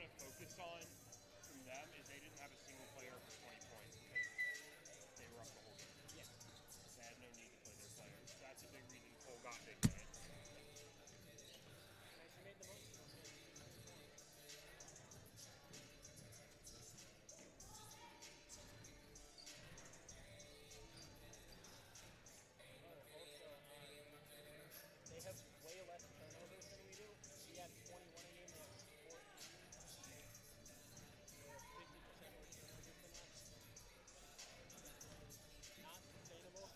to focus on from them is they didn't have a single player for 20 points because they were up the whole game. Yeah. They had no need to play their players. That's a big reason Cole got big minutes. Nice, made the most of it. They have way less turnovers than we do. We have 21 a game, they have 14. They have 50% more turnovers than us. Not sustainable.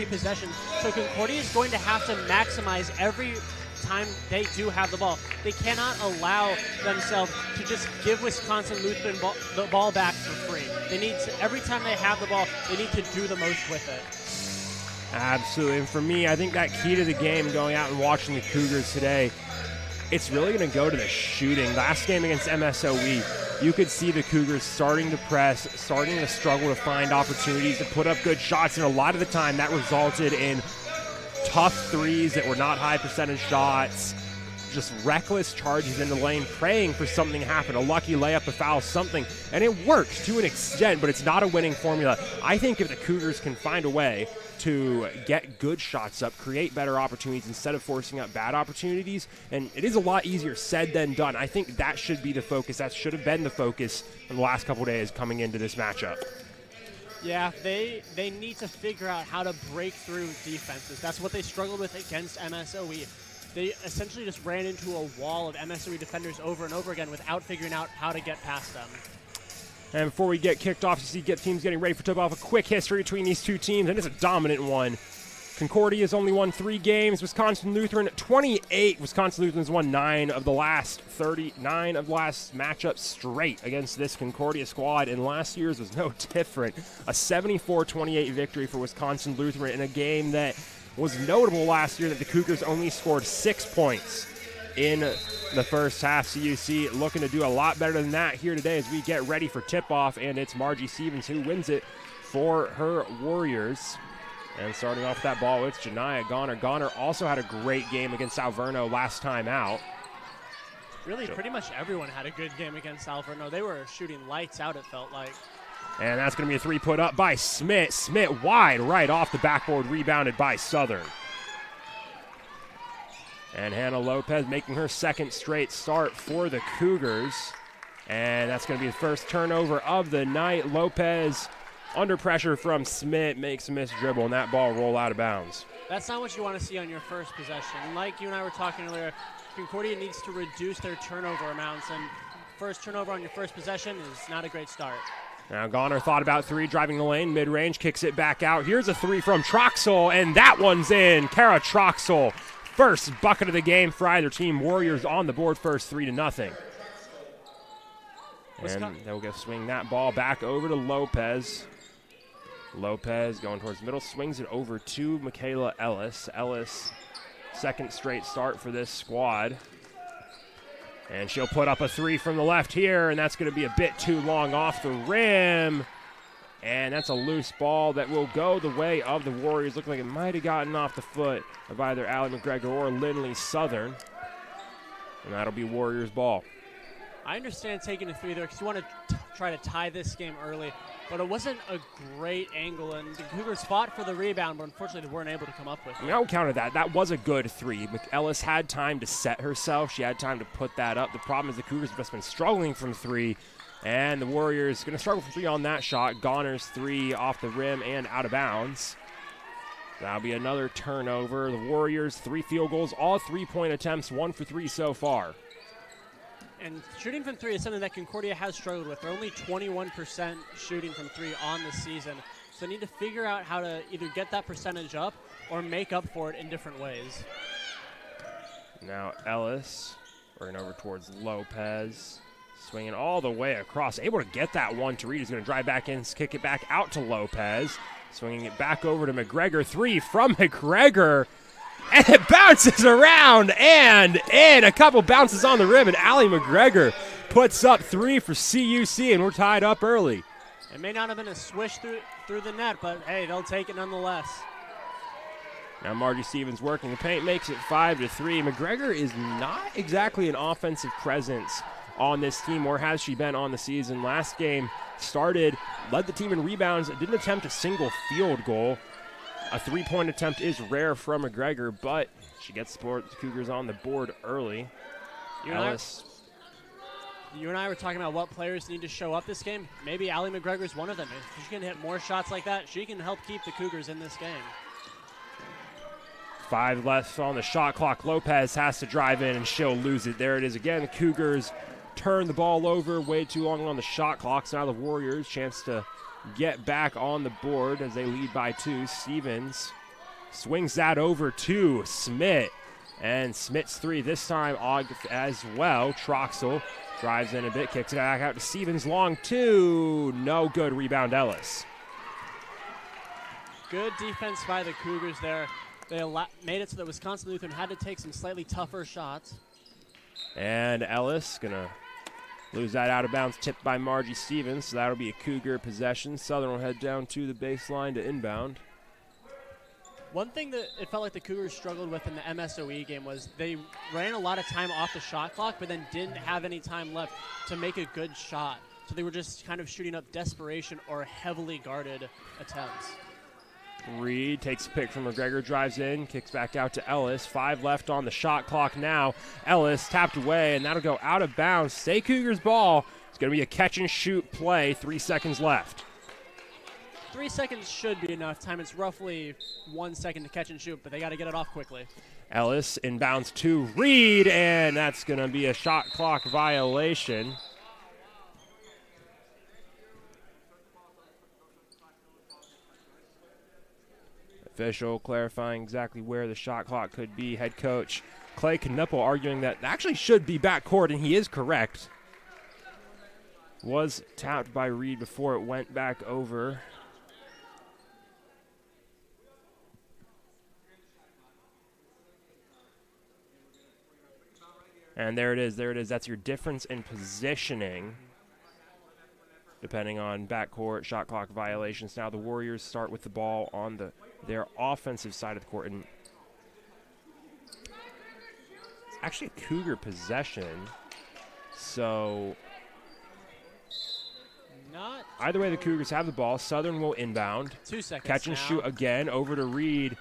possession. So Concordia is going to have to maximize every time they do have the ball. They cannot allow themselves to just give Wisconsin Lutheran the ball back for free. They need to, every time they have the ball, they need to do the most with it. Absolutely. And for me, I think that key to the game, going out and watching the Cougars today, it's really going to go to the shooting. Last game against MSOE, you could see the Cougars starting to press, starting to struggle to find opportunities to put up good shots, and a lot of the time that resulted in tough threes that were not high percentage shots, just reckless charges in the lane, praying for something to happen, a lucky layup, a foul, something, and it works to an extent, but it's not a winning formula. I think if the Cougars can find a way to get good shots up, create better opportunities instead of forcing up bad opportunities, and it is a lot easier said than done. I think that should be the focus. That should have been the focus in the last couple days coming into this matchup. Yeah, they need to figure out how to break through defenses. That's what they struggled with against MSOE. They essentially just ran into a wall of MSOE defenders over and over again without figuring out how to get past them. And before we get kicked off, you see teams getting ready for tip-off, a quick history between these two teams, and it's a dominant one. Concordia's only won 3 games. Wisconsin Lutheran 28. Wisconsin Lutheran's won 9 of the last matchups straight against this Concordia squad, and last year's was no different. A 74-28 victory for Wisconsin Lutheran in a game that was notable last year that the Cougars only scored 6 points in the first half. CUC looking to do a lot better than that here today as we get ready for tip-off, and it's Margie Stevens who wins it for her Warriors. And starting off with that ball, it's Janiyah Goner. Goner also had a great game against Alverno last time out. Really, pretty much everyone had a good game against Alverno. They were shooting lights out, it felt like. And that's going to be a 3 put up by Smith. Smith wide right off the backboard, rebounded by Southern. And Hannah Lopez making her second straight start for the Cougars. And that's going to be the first turnover of the night. Lopez under pressure from Smith makes a missed dribble, and that ball roll out of bounds. That's not what you want to see on your first possession. Like you and I were talking earlier, Concordia needs to reduce their turnover amounts, and first turnover on your first possession is not a great start. Now Goner thought about 3, driving the lane, mid-range, kicks it back out. Here's a 3 from Troxel, and that one's in. Kara Troxel, first bucket of the game for either team. Warriors on the board first, 3-0. And they'll go swing that ball back over to Lopez. Lopez going towards the middle, swings it over to Michaela Ellis. Ellis, second straight start for this squad. And she'll put up a 3 from the left here, and that's going to be a bit too long off the rim. And that's a loose ball that will go the way of the Warriors. Looking like it might have gotten off the foot of either Allie McGregor or Lindley Southern. And that'll be Warriors ball. I understand taking a 3 there because you want to try to tie this game early, but it wasn't a great angle, and the Cougars fought for the rebound, but unfortunately they weren't able to come up with it. I don't counter that. That was a good 3. Ellis had time to set herself. She had time to put that up. The problem is the Cougars have just been struggling from 3, and the Warriors going to struggle from 3 on that shot. Goner's 3 off the rim and out of bounds. That'll be another turnover. The Warriors 3 field goals, all 3-point attempts, 1 for 3 so far. And shooting from 3 is something that Concordia has struggled with. They're only 21% shooting from 3 on the season. So they need to figure out how to either get that percentage up or make up for it in different ways. Now Ellis working over towards Lopez. Swinging all the way across. Able to get that one to Reed. He's going to drive back in, kick it back out to Lopez. Swinging it back over to McGregor. 3 from McGregor. And it bounces around and in. A couple bounces on the rim, and Allie McGregor puts up 3 for CUC, and we're tied up early. It may not have been a swish through the net, but hey, they'll take it nonetheless. Now Margie Stevens working the paint, makes it 5-3. McGregor is not exactly an offensive presence on this team, or has she been on the season. Last game led the team in rebounds, didn't attempt a single field goal. A 3-point attempt is rare from McGregor, but she gets the Cougars on the board early. You and I were talking about what players need to show up this game. Maybe Allie McGregor is one of them. If she can hit more shots like that, she can help keep the Cougars in this game. 5 left on the shot clock. Lopez has to drive in, and she'll lose it. There it is again. The Cougars turn the ball over way too long on the shot clock. So now the Warriors chance to get back on the board as they lead by 2. Stevens swings that over to Smith. And Smith's three this time as well. Troxel drives in a bit, kicks it back out to Stevens. Long two. No good. Rebound Ellis. Good defense by the Cougars there. They made it so that Wisconsin Lutheran had to take some slightly tougher shots. And Ellis going to lose that out of bounds, tipped by Margie Stevens. So that'll be a Cougar possession. Southern will head down to the baseline to inbound. One thing that it felt like the Cougars struggled with in the MSOE game was they ran a lot of time off the shot clock, but then didn't have any time left to make a good shot. So they were just kind of shooting up desperation or heavily guarded attempts. Reed takes a pick from McGregor, drives in, kicks back out to Ellis. 5 left on the shot clock now. Ellis tapped away, and that'll go out of bounds. Stay Cougars ball. It's going to be a catch and shoot play. 3 seconds left. 3 seconds should be enough time. It's roughly 1 second to catch and shoot, but they got to get it off quickly. Ellis inbounds to Reed, and that's going to be a shot clock violation. Official clarifying exactly where the shot clock could be. Head coach Clay Knuppel arguing that actually should be backcourt, and he is correct. Was tapped by Reed before it went back over. And there it is. That's your difference in positioning, depending on backcourt, shot clock violations. Now the Warriors start with the ball on their offensive side of the court. And it's actually a Cougar possession. So either way, the Cougars have the ball. Southern will inbound. 2 seconds Catch and shoot again over to Reed.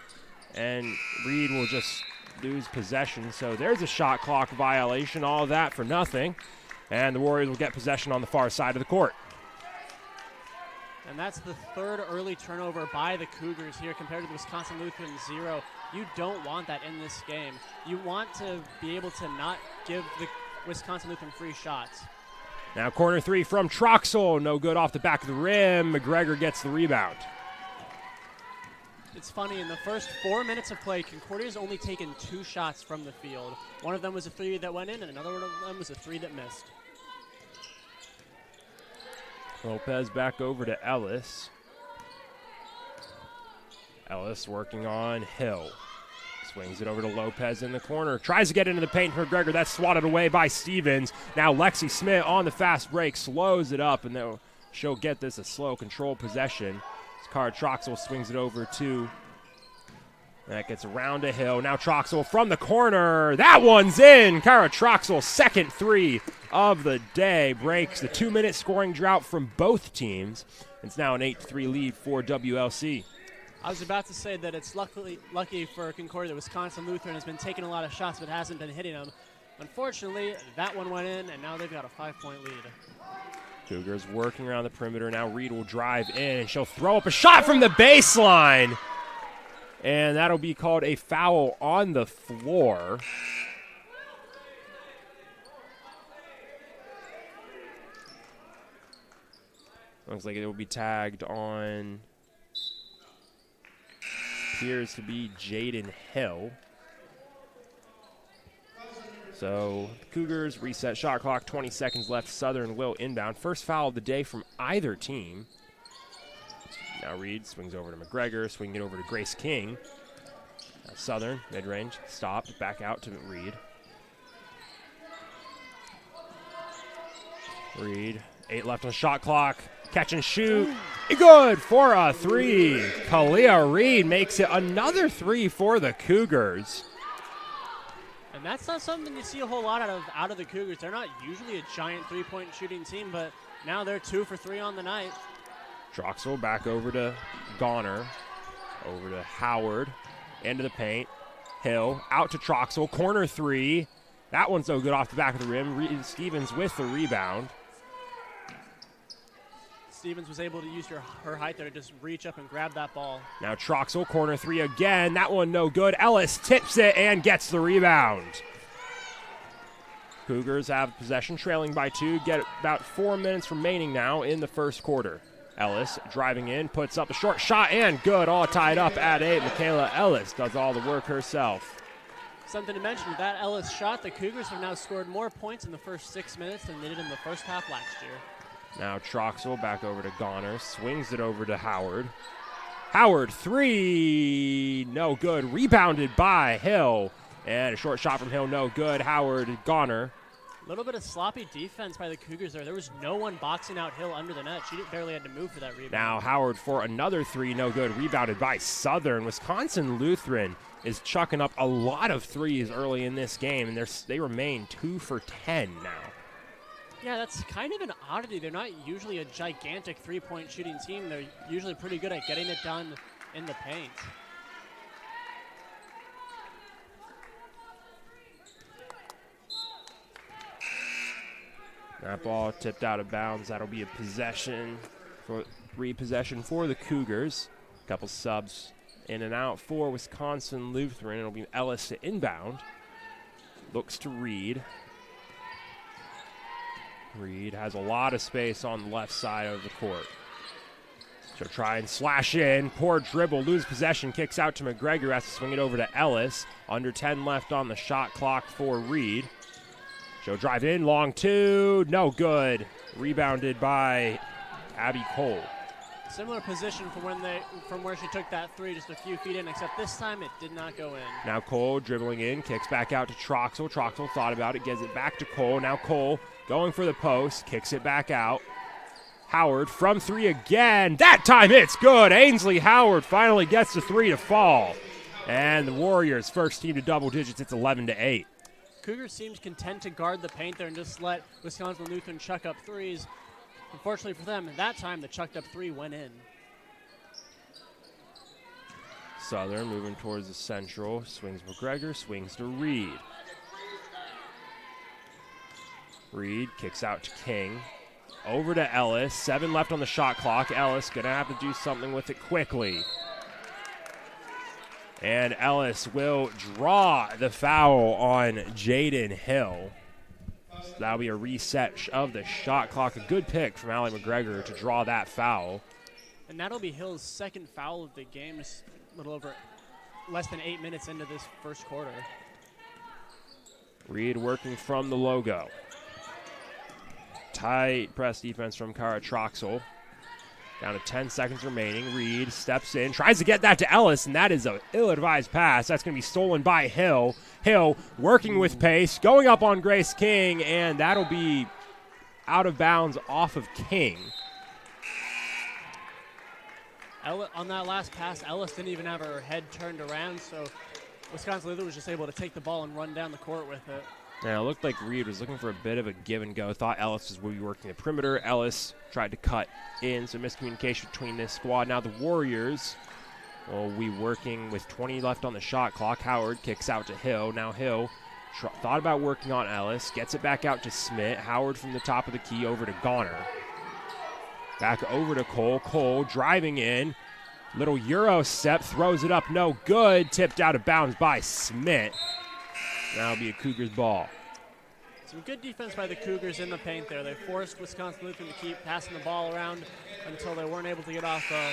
And Reed will just lose possession. So there's a shot clock violation. All of that for nothing. And the Warriors will get possession on the far side of the court. And that's the third early turnover by the Cougars here compared to the Wisconsin Lutheran 0. You don't want that in this game. You want to be able to not give the Wisconsin Lutheran free shots. Now corner three from Troxel. No good off the back of the rim. McGregor gets the rebound. It's funny, in the first 4 minutes of play, Concordia's only taken 2 shots from the field. One of them was a 3 that went in, and another one of them was a 3 that missed. Lopez back over to Ellis. Ellis working on Hill. Swings it over to Lopez in the corner. Tries to get into the paint for McGregor. That's swatted away by Stevens. Now Lexi Smith on the fast break slows it up, and she'll get this a slow control possession. Cara Troxel swings it over to. That gets around to Hill. Now Troxel from the corner. That one's in. Cara Troxel, second 3 of the day, breaks the 2-minute scoring drought from both teams. It's now an 8-3 lead for WLC. I was about to say that it's lucky for Concordia that Wisconsin Lutheran has been taking a lot of shots but hasn't been hitting them. Unfortunately, that one went in, and now they've got a 5-point lead. Cougars working around the perimeter. Now Reed will drive in, and she'll throw up a shot from the baseline. And that'll be called a foul on the floor. Looks like it will be tagged on, appears to be Jaden Hill. So Cougars reset shot clock, 20 seconds left. Southern will inbound. First foul of the day from either team. Now Reed swings over to McGregor, swinging it over to Grace King. Now Southern, mid-range, stopped, back out to Reed. Reed, 8 left on the shot clock. Catch and shoot. Good for a 3. Kalia Reed makes it another 3 for the Cougars. And that's not something you see a whole lot out of the Cougars. They're not usually a giant 3-point shooting team, but now they're 2 for 3 on the night. Troxel back over to Goner, over to Howard, into the paint. Hill out to Troxel, corner 3. That one's no good off the back of the rim. Stevens with the rebound. Stevens was able to use her height there to just reach up and grab that ball. Now Troxel, corner 3 again. That one no good. Ellis tips it and gets the rebound. Cougars have possession, trailing by 2. Get about 4 minutes remaining now in the first quarter. Ellis driving in, puts up a short shot, and good. All tied up at 8. Michaela Ellis does all the work herself. Something to mention, with that Ellis shot, the Cougars have now scored more points in the first 6 minutes than they did in the first half last year. Now Troxel back over to Goner, swings it over to Howard. Howard, 3, no good. Rebounded by Hill, and a short shot from Hill, no good. Howard, Goner. A little bit of sloppy defense by the Cougars there. There was no one boxing out Hill under the net. She barely had to move for that rebound. Now Howard for another 3, no good. Rebounded by Southern. Wisconsin Lutheran is chucking up a lot of threes early in this game, and they remain 2 for 10 now. Yeah, that's kind of an oddity. They're not usually a gigantic three-point shooting team. They're usually pretty good at getting it done in the paint. That ball tipped out of bounds. That'll be a repossession for the Cougars. A couple subs in and out for Wisconsin Lutheran. It'll be Ellis to inbound. Looks to Reed. Reed has a lot of space on the left side of the court. She'll try and slash in. Poor dribble, lose possession, kicks out to McGregor. Has to swing it over to Ellis. Under 10 left on the shot clock for Reed. She'll drive in, long 2, no good. Rebounded by Abby Cole. Similar position from where she took that 3, just a few feet in, except this time it did not go in. Now Cole dribbling in, kicks back out to Troxel. Troxel thought about it, gives it back to Cole. Now Cole going for the post, kicks it back out. Howard from 3 again. That time it's good. Ainsley Howard finally gets the 3 to fall. And the Warriors, first team to double digits, it's 11-8. Cougars seemed content to guard the paint there and just let Wisconsin Lutheran chuck up threes. Unfortunately for them, at that time, the chucked up 3 went in. Southern moving towards the central. Swings McGregor, swings to Reed. Reed kicks out to King. Over to Ellis. 7 left on the shot clock. Ellis going to have to do something with it quickly. And Ellis will draw the foul on Jaden Hill. So that'll be a reset of the shot clock. A good pick from Allie McGregor to draw that foul. And that'll be Hill's second foul of the game, just a little over less than 8 minutes into this first quarter. Reed working from the logo. Tight press defense from Kara Troxel. Down to 10 seconds remaining. Reed steps in, tries to get that to Ellis, and that is an ill-advised pass. That's going to be stolen by Hill. Hill working with pace, going up on Grace King, and that'll be out of bounds off of King. On that last pass, Ellis didn't even have her head turned around, so Wisconsin Lutheran was just able to take the ball and run down the court with it. Now, it looked like Reed was looking for a bit of a give and go. Thought Ellis would be working the perimeter. Ellis tried to cut in, so miscommunication between this squad. Now the Warriors will be working with 20 left on the shot clock. Howard kicks out to Hill. Now Hill thought about working on Ellis. Gets it back out to Smith. Howard from the top of the key over to Goner. Back over to Cole. Cole driving in. Little Euro step. Throws it up. No good. Tipped out of bounds by Smith. That'll be a Cougars ball. Some good defense by the Cougars in the paint there. They forced Wisconsin Lutheran to keep passing the ball around until they weren't able to get off a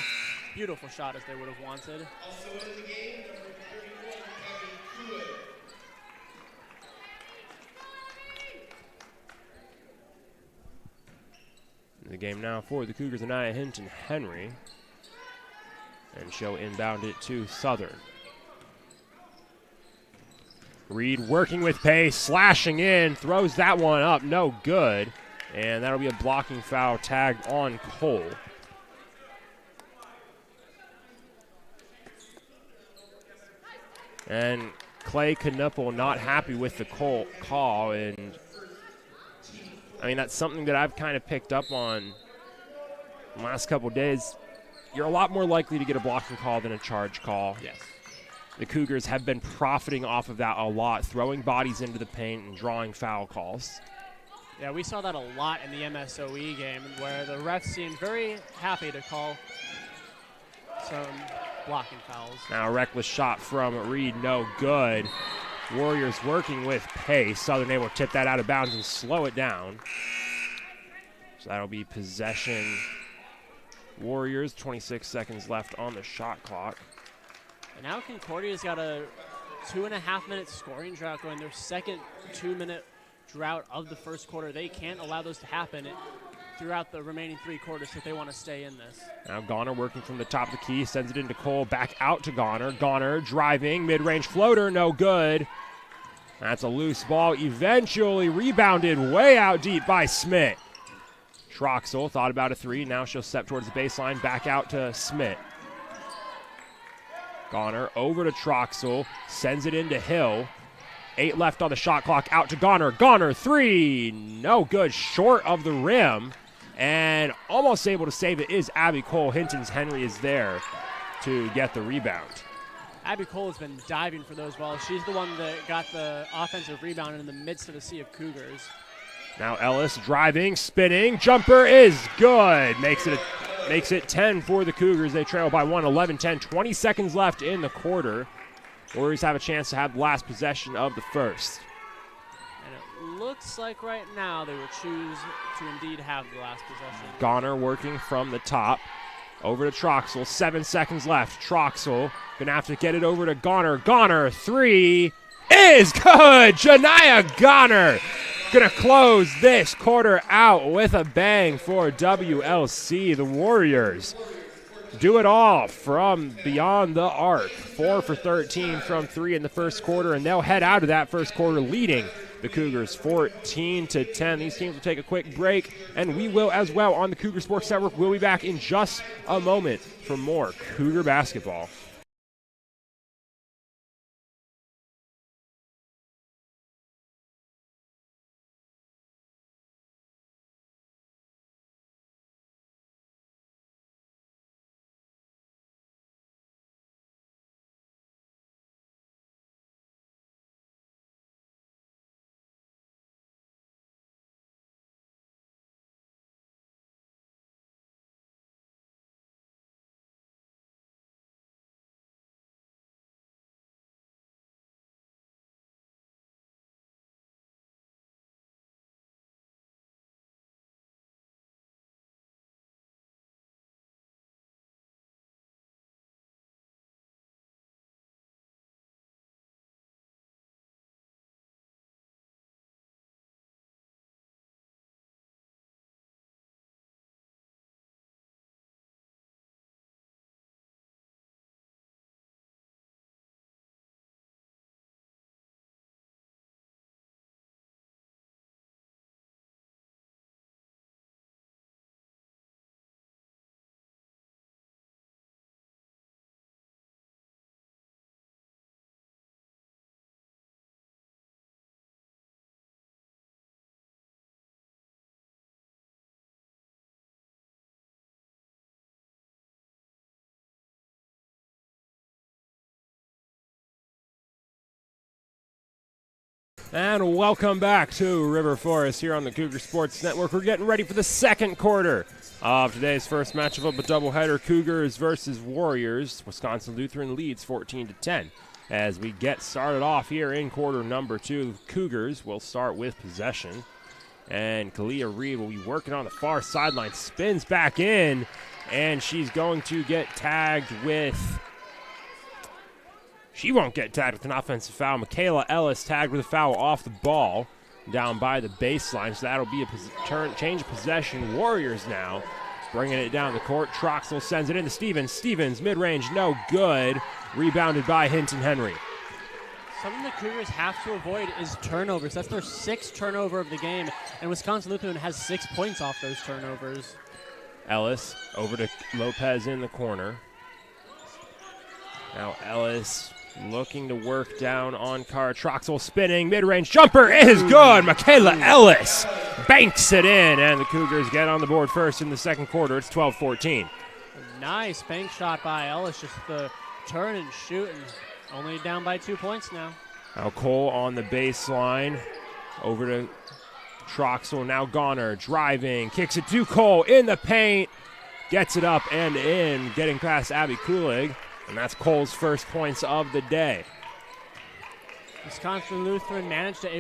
beautiful shot as they would have wanted. Also in the game, number 31, Kevin Pruitt. In the game now for the Cougars, Anaya Hinton Henry. And she'll inbound it to Southern. Reed working with pace, slashing in, throws that one up, no good. And that'll be a blocking foul tagged on Cole. And Clay Knuppel not happy with the Cole call. And I mean, that's something that I've kind of picked up on the last couple of days. You're a lot more likely to get a blocking call than a charge call. Yes. The Cougars have been profiting off of that a lot, throwing bodies into the paint and drawing foul calls. Yeah, we saw that a lot in the MSOE game where the refs seemed very happy to call some blocking fouls. Now a reckless shot from Reed, no good. Warriors working with pace. Southern able to tip that out of bounds and slow it down. So that'll be possession Warriors, 26 seconds left on the shot clock. And now Concordia's got a 2.5-minute scoring drought going. Their second 2-minute drought of the first quarter. They can't allow those to happen throughout the remaining 3 quarters if they want to stay in this. Now Goner working from the top of the key, sends it into Cole, back out to Goner. Goner driving, mid-range floater, no good. That's a loose ball, eventually rebounded way out deep by Smith. Troxel thought about a 3, now she'll step towards the baseline, back out to Smith. Goner over to Troxel, sends it into Hill. 8 left on the shot clock, out to Goner. Goner, 3, no good, short of the rim. And almost able to save it is Abby Cole. Hinton's Henry is there to get the rebound. Abby Cole has been diving for those balls. She's the one that got the offensive rebound in the midst of a sea of Cougars. Now Ellis driving, spinning, jumper is good. Makes it 10 for the Cougars. They trail by 1, 11-10, 20 seconds left in the quarter. Warriors have a chance to have the last possession of the first. And it looks like right now they will choose to indeed have the last possession. Goner working from the top. Over to Troxel, 7 seconds left. Troxel gonna have to get it over to Goner. Goner, 3 is good. Janiyah Goner gonna close this quarter out with a bang for WLC. The Warriors do it all from beyond the arc. 4 for 13 from 3 in the first quarter, and they'll head out of that first quarter leading the Cougars 14-10. These teams will take a quick break, and we will as well on the Cougar Sports Network. We'll be back in just a moment for more Cougar basketball. And welcome back to River Forest here on the Cougar Sports Network. We're getting ready for the second quarter of today's first matchup of a doubleheader, Cougars versus Warriors. Wisconsin Lutheran leads 14-10. As we get started off here in quarter number 2, Cougars will start with possession. And Kalia Reed will be working on the far sideline, spins back in, and she's going to get tagged with... She won't get tagged with an offensive foul. Michaela Ellis tagged with a foul off the ball down by the baseline. So that'll be a change of possession. Warriors now bringing it down the court. Troxel sends it into Stevens. Stevens, mid-range, no good. Rebounded by Hinton Henry. Something the Cougars have to avoid is turnovers. That's their 6th turnover of the game, and Wisconsin Lutheran has 6 points off those turnovers. Ellis over to Lopez in the corner. Now Ellis looking to work down on Cara. Troxel spinning, mid-range jumper is good. Michaela Ellis banks it in, and the Cougars get on the board first in the second quarter. It's 12-14. Nice bank shot by Ellis, just the turn and shoot, and only down by 2 points now. Now Cole on the baseline, over to Troxel. Now Goner driving, kicks it to Cole in the paint, gets it up and in, getting past Abby Kulig. And that's Cole's first points of the day. Wisconsin Lutheran managed to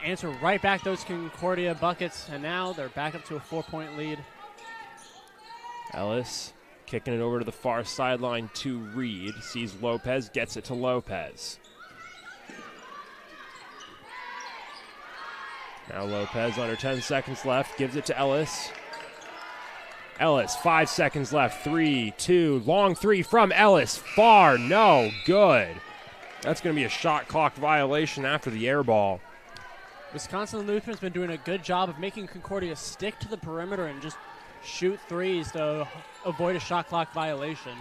answer right back those Concordia buckets, and now they're back up to a 4-point lead. Ellis kicking it over to the far sideline to Reed. Sees Lopez, gets it to Lopez. Now Lopez under 10 seconds left, gives it to Ellis. Ellis, 5 seconds left, 3, 2, long three from Ellis, far, no good. That's going to be a shot clock violation after the air ball. Wisconsin Lutheran's been doing a good job of making Concordia stick to the perimeter and just shoot threes to avoid a shot clock violation.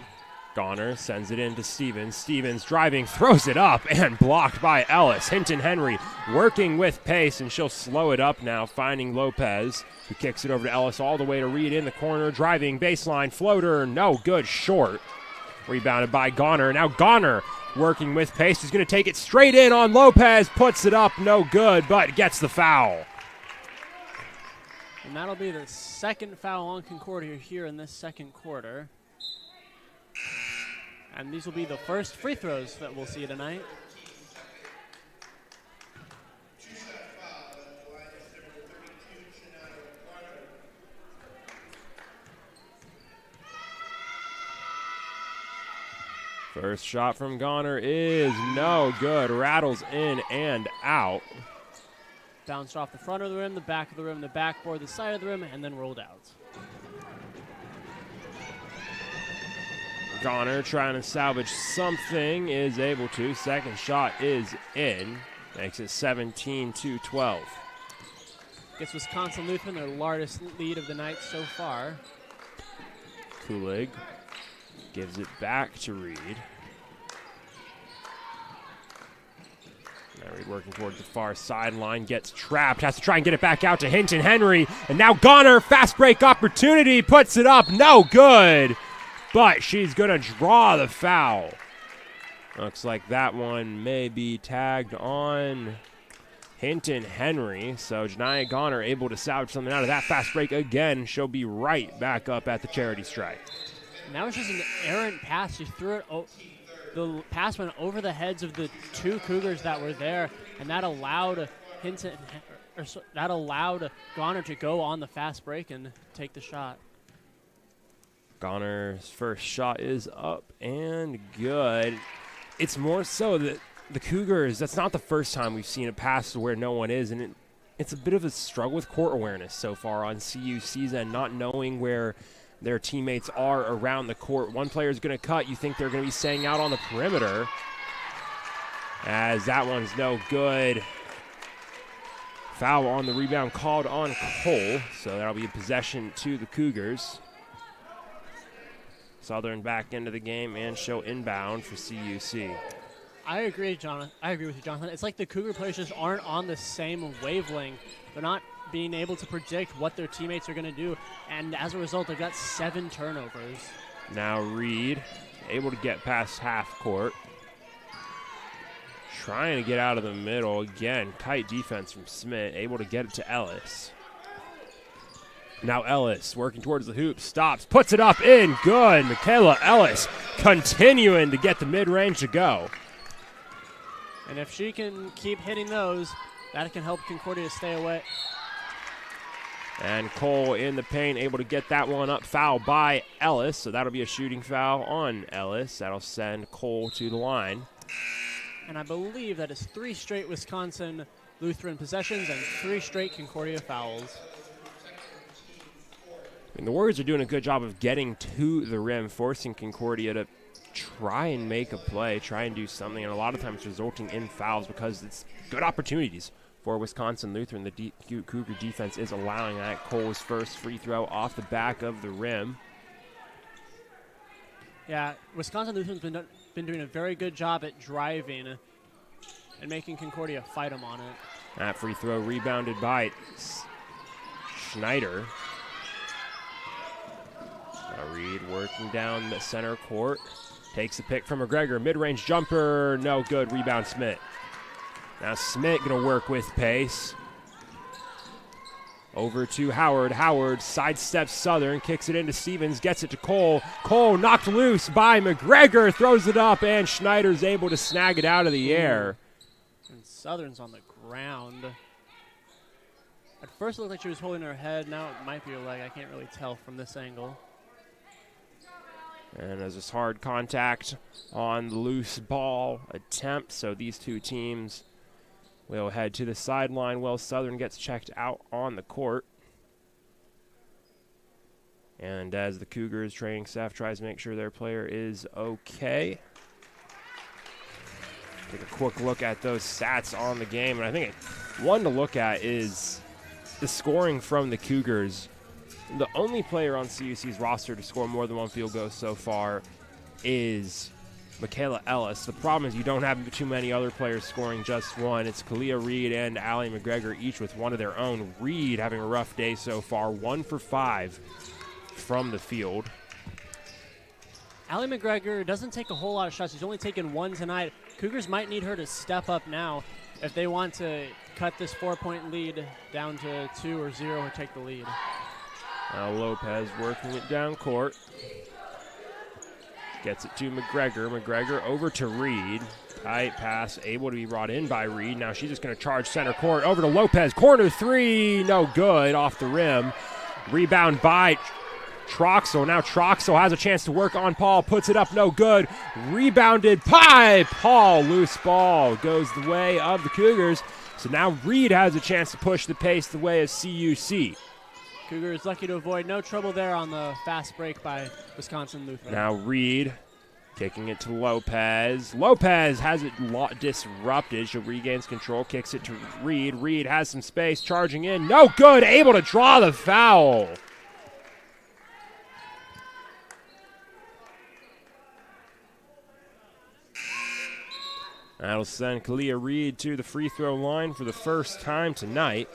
Goner sends it in to Stevens. Stevens driving, throws it up, and blocked by Ellis. Hinton Henry working with pace, and she'll slow it up now, finding Lopez, who kicks it over to Ellis all the way to Reed in the corner. Driving, baseline, floater, no good, short. Rebounded by Goner. Now Goner working with pace. He's going to take it straight in on Lopez. Puts it up, no good, but gets the foul. And that'll be the second foul on Concordia here in this second quarter. And these will be the first free throws that we'll see tonight. First shot from Goner is no good. Rattles in and out. Bounced off the front of the rim, the back of the rim, the backboard, the side of the rim, and then rolled out. Goner trying to salvage something, is able to. Second shot is in. Makes it 17-12. Gets Wisconsin Lutheran their largest lead of the night so far. Kulig gives it back to Reed. Now Reed working towards the far sideline, gets trapped, has to try and get it back out to Hinton Henry. And now Goner, fast break opportunity, puts it up, no good. But she's going to draw the foul. Looks like that one may be tagged on Hinton Henry. So Janiyah Goner able to salvage something out of that fast break again. She'll be right back up at the charity stripe. And that was just an errant pass. She threw it. The pass went over the heads of the two Cougars that were there, and that allowed Goner to go on the fast break and take the shot. Goner's first shot is up and good. It's more so that the Cougars, that's not the first time we've seen a pass to where no one is, and it's a bit of a struggle with court awareness so far on CUC's end, not knowing where their teammates are around the court. One player is going to cut. You think they're going to be staying out on the perimeter, as that one's no good. Foul on the rebound called on Cole, so that'll be a possession to the Cougars. Southern back into the game and show inbound for CUC. I agree, Jonathan. I agree with you, Jonathan. It's like the Cougar players just aren't on the same wavelength. They're not being able to predict what their teammates are going to do, and as a result, they've got 7 turnovers. Now Reed able to get past half court. Trying to get out of the middle. Again, tight defense from Smith. Able to get it to Ellis. Now Ellis working towards the hoop, stops, puts it up, in, good. Michaela Ellis continuing to get the mid-range to go. And if she can keep hitting those, that can help Concordia stay away. And Cole in the paint, able to get that one up, foul by Ellis. So that'll be a shooting foul on Ellis. That'll send Cole to the line. And I believe that is 3 straight Wisconsin Lutheran possessions and 3 straight Concordia fouls. I mean, the Warriors are doing a good job of getting to the rim, forcing Concordia to try and make a play, try and do something, and a lot of times resulting in fouls because it's good opportunities for Wisconsin Lutheran. The Cougar defense is allowing that. Cole's first free throw off the back of the rim. Yeah, Wisconsin Lutheran's been doing a very good job at driving and making Concordia fight them on it. That free throw rebounded by Schneider. Now Reed working down the center court. Takes the pick from McGregor. Mid-range jumper, no good. Rebound Smith. Now Smith going to work with pace. Over to Howard. Howard sidesteps Southern, kicks it into Stevens, gets it to Cole. Cole knocked loose by McGregor, throws it up, and Schneider's able to snag it out of the air. And Southern's on the ground. At first it looked like she was holding her head. Now it might be her leg. I can't really tell from this angle. And there's this hard contact on the loose ball attempt. So these two teams will head to the sideline. Will Southern gets checked out on the court. And as the Cougars training staff tries to make sure their player is okay. Take a quick look at those stats on the game. And I think one to look at is the scoring from the Cougars. The only player on CUC's roster to score more than one field goal so far is Michaela Ellis. The problem is you don't have too many other players scoring just one. It's Kalia Reed and Allie McGregor, each with one of their own. Reed having a rough day so far, 1 for 5 from the field. Allie McGregor doesn't take a whole lot of shots. She's only taken one tonight. Cougars might need her to step up now if they want to cut this 4-point lead down to 2 or 0 or take the lead. Now Lopez working it down court. Gets it to McGregor. McGregor over to Reed. Tight pass, able to be brought in by Reed. Now she's just going to charge center court. Over to Lopez. Corner three. No good. Off the rim. Rebound by Troxel. Now Troxel has a chance to work on Paul. Puts it up. No good. Rebounded by Paul. Loose ball goes the way of the Cougars. So now Reed has a chance to push the pace the way of CUC. Cougars lucky to avoid no trouble there on the fast break by Wisconsin Lutheran. Now Reed kicking it to Lopez. Lopez has it disrupted. She regains control, kicks it to Reed. Reed has some space, charging in. No good, able to draw the foul. That'll send Kalia Reed to the free throw line for the first time tonight.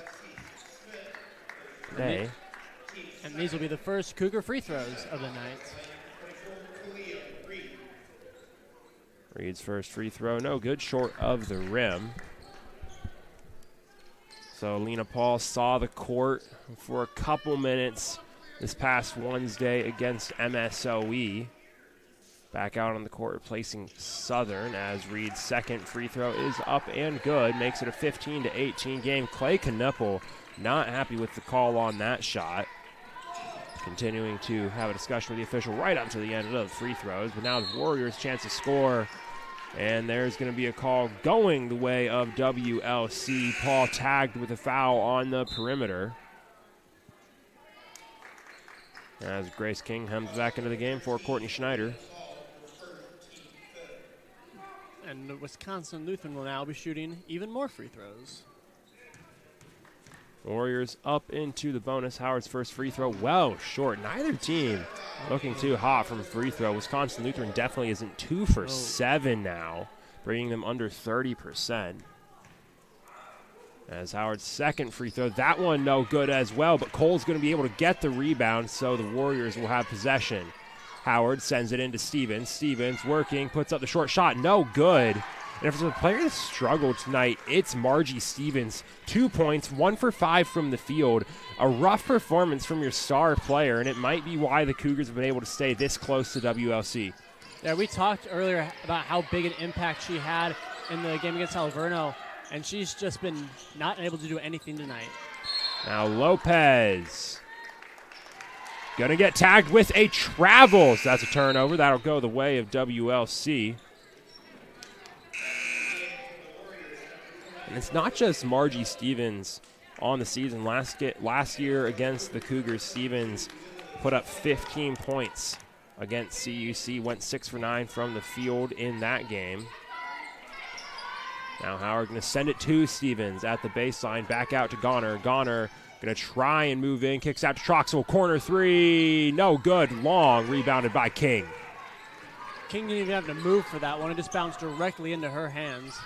Hey. And these will be the first Cougar free throws of the night. Reed's first free throw, no good, short of the rim. So Lena Paul saw the court for a couple minutes this past Wednesday against MSOE. Back out on the court replacing Southern as Reed's second free throw is up and good. Makes it a 15-18 game. Clay Knuppel not happy with the call on that shot. Continuing to have a discussion with the official right up to the end of the free throws. But now the Warriors' chance to score. And there's going to be a call going the way of WLC. Paul tagged with a foul on the perimeter. As Grace King comes back into the game for Courtney Schneider. And Wisconsin Lutheran will now be shooting even more free throws. Warriors up into the bonus. Howard's first free throw, well short. Neither team looking too hot from free throw. Wisconsin Lutheran definitely isn't 2 for 7 now, bringing them under 30%. As Howard's second free throw, that one no good as well, but Cole's going to be able to get the rebound, so the Warriors will have possession. Howard sends it into Stevens. Stevens working, puts up the short shot, no good. And if there's a player that struggled tonight, it's Margie Stevens. 2 points, 1 for 5 from the field. A rough performance from your star player, and it might be why the Cougars have been able to stay this close to WLC. Yeah, we talked earlier about how big an impact she had in the game against Alverno, and she's just been not able to do anything tonight. Now Lopez. Going to get tagged with a travel. So that's a turnover. That'll go the way of WLC. And it's not just Margie Stevens on the season. Last year against the Cougars, Stevens put up 15 points against CUC. Went 6 for 9 from the field in that game. Now Howard going to send it to Stevens at the baseline. Back out to Goner. Goner going to try and move in. Kicks out to Troxel. Corner three. No good. Long. Rebounded by King. King didn't even have to move for that one. It just bounced directly into her hands.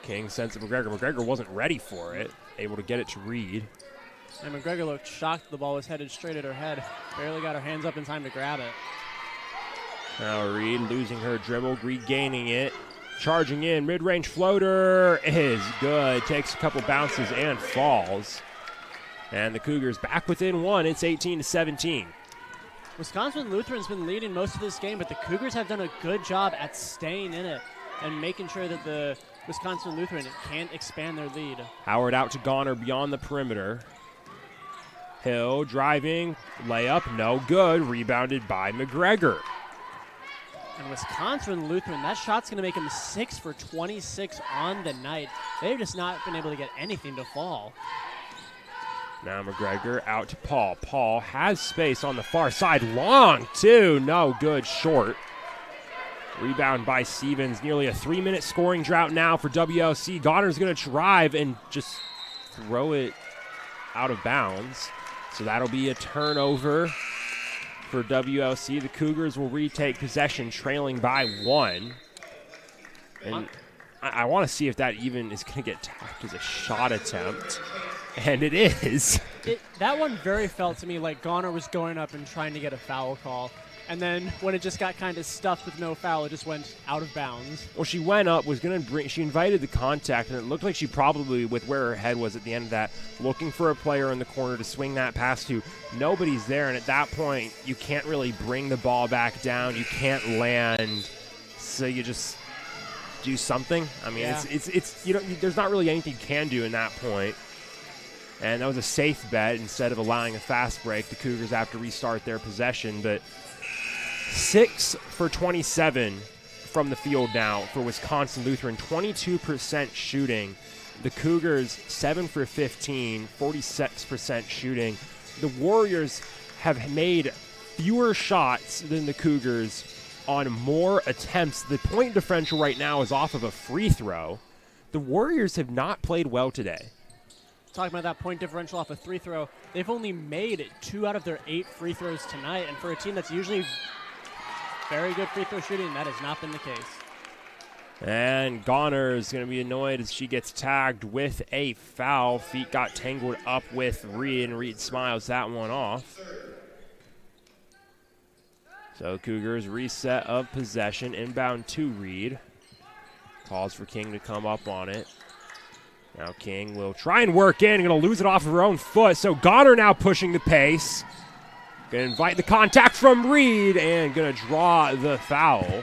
King sends it to McGregor. McGregor wasn't ready for it. Able to get it to Reed. And McGregor looked shocked the ball was headed straight at her head. Barely got her hands up in time to grab it. Now Reed losing her dribble, regaining it. Charging in, mid-range floater is good. Takes a couple bounces and falls. And the Cougars back within one. It's 18-17. Wisconsin Lutheran's been leading most of this game, but the Cougars have done a good job at staying in it and making sure that the Wisconsin Lutheran can't expand their lead. Howard out to Goner beyond the perimeter. Hill driving, layup, no good. Rebounded by McGregor. And Wisconsin Lutheran, that shot's going to make them 6 for 26 on the night. They've just not been able to get anything to fall. Now McGregor out to Paul. Paul has space on the far side. Long, too. No good. Short. Rebound by Stevens. Nearly a 3-minute scoring drought now for WLC. Goddard's going to drive and just throw it out of bounds. So that'll be a turnover for WLC. The Cougars will retake possession, trailing by 1. And I want to see if that even is going to get tagged as a shot attempt. And it is. That one very felt to me like Goner was going up and trying to get a foul call. And then when it just got kind of stuffed with no foul, it just went out of bounds. Well, she went up, she invited the contact, and it looked like she probably, with where her head was at the end of that, looking for a player in the corner to swing that pass to. Nobody's there, and at that point, you can't really bring the ball back down. You can't land, so you just do something. I mean, yeah. it's there's not really anything you can do in that point. And that was a safe bet. Instead of allowing a fast break, the Cougars have to restart their possession. But 6 for 27 from the field now for Wisconsin Lutheran, 22% shooting. The Cougars 7 for 15, 46% shooting. The Warriors have made fewer shots than the Cougars on more attempts. The point differential right now is off of a free throw. The Warriors have not played well today. Talking about that point differential off a free throw, they've only made 2 out of their 8 free throws tonight. And for a team that's usually very good free throw shooting, that has not been the case. And Goner is going to be annoyed as she gets tagged with a foul. Feet got tangled up with Reed, and Reed smiles that one off. So Cougars reset of possession, inbound to Reed. Calls for King to come up on it. Now King will try and work in, going to lose it off of her own foot. So Goner now pushing the pace. Going to invite the contact from Reed and going to draw the foul.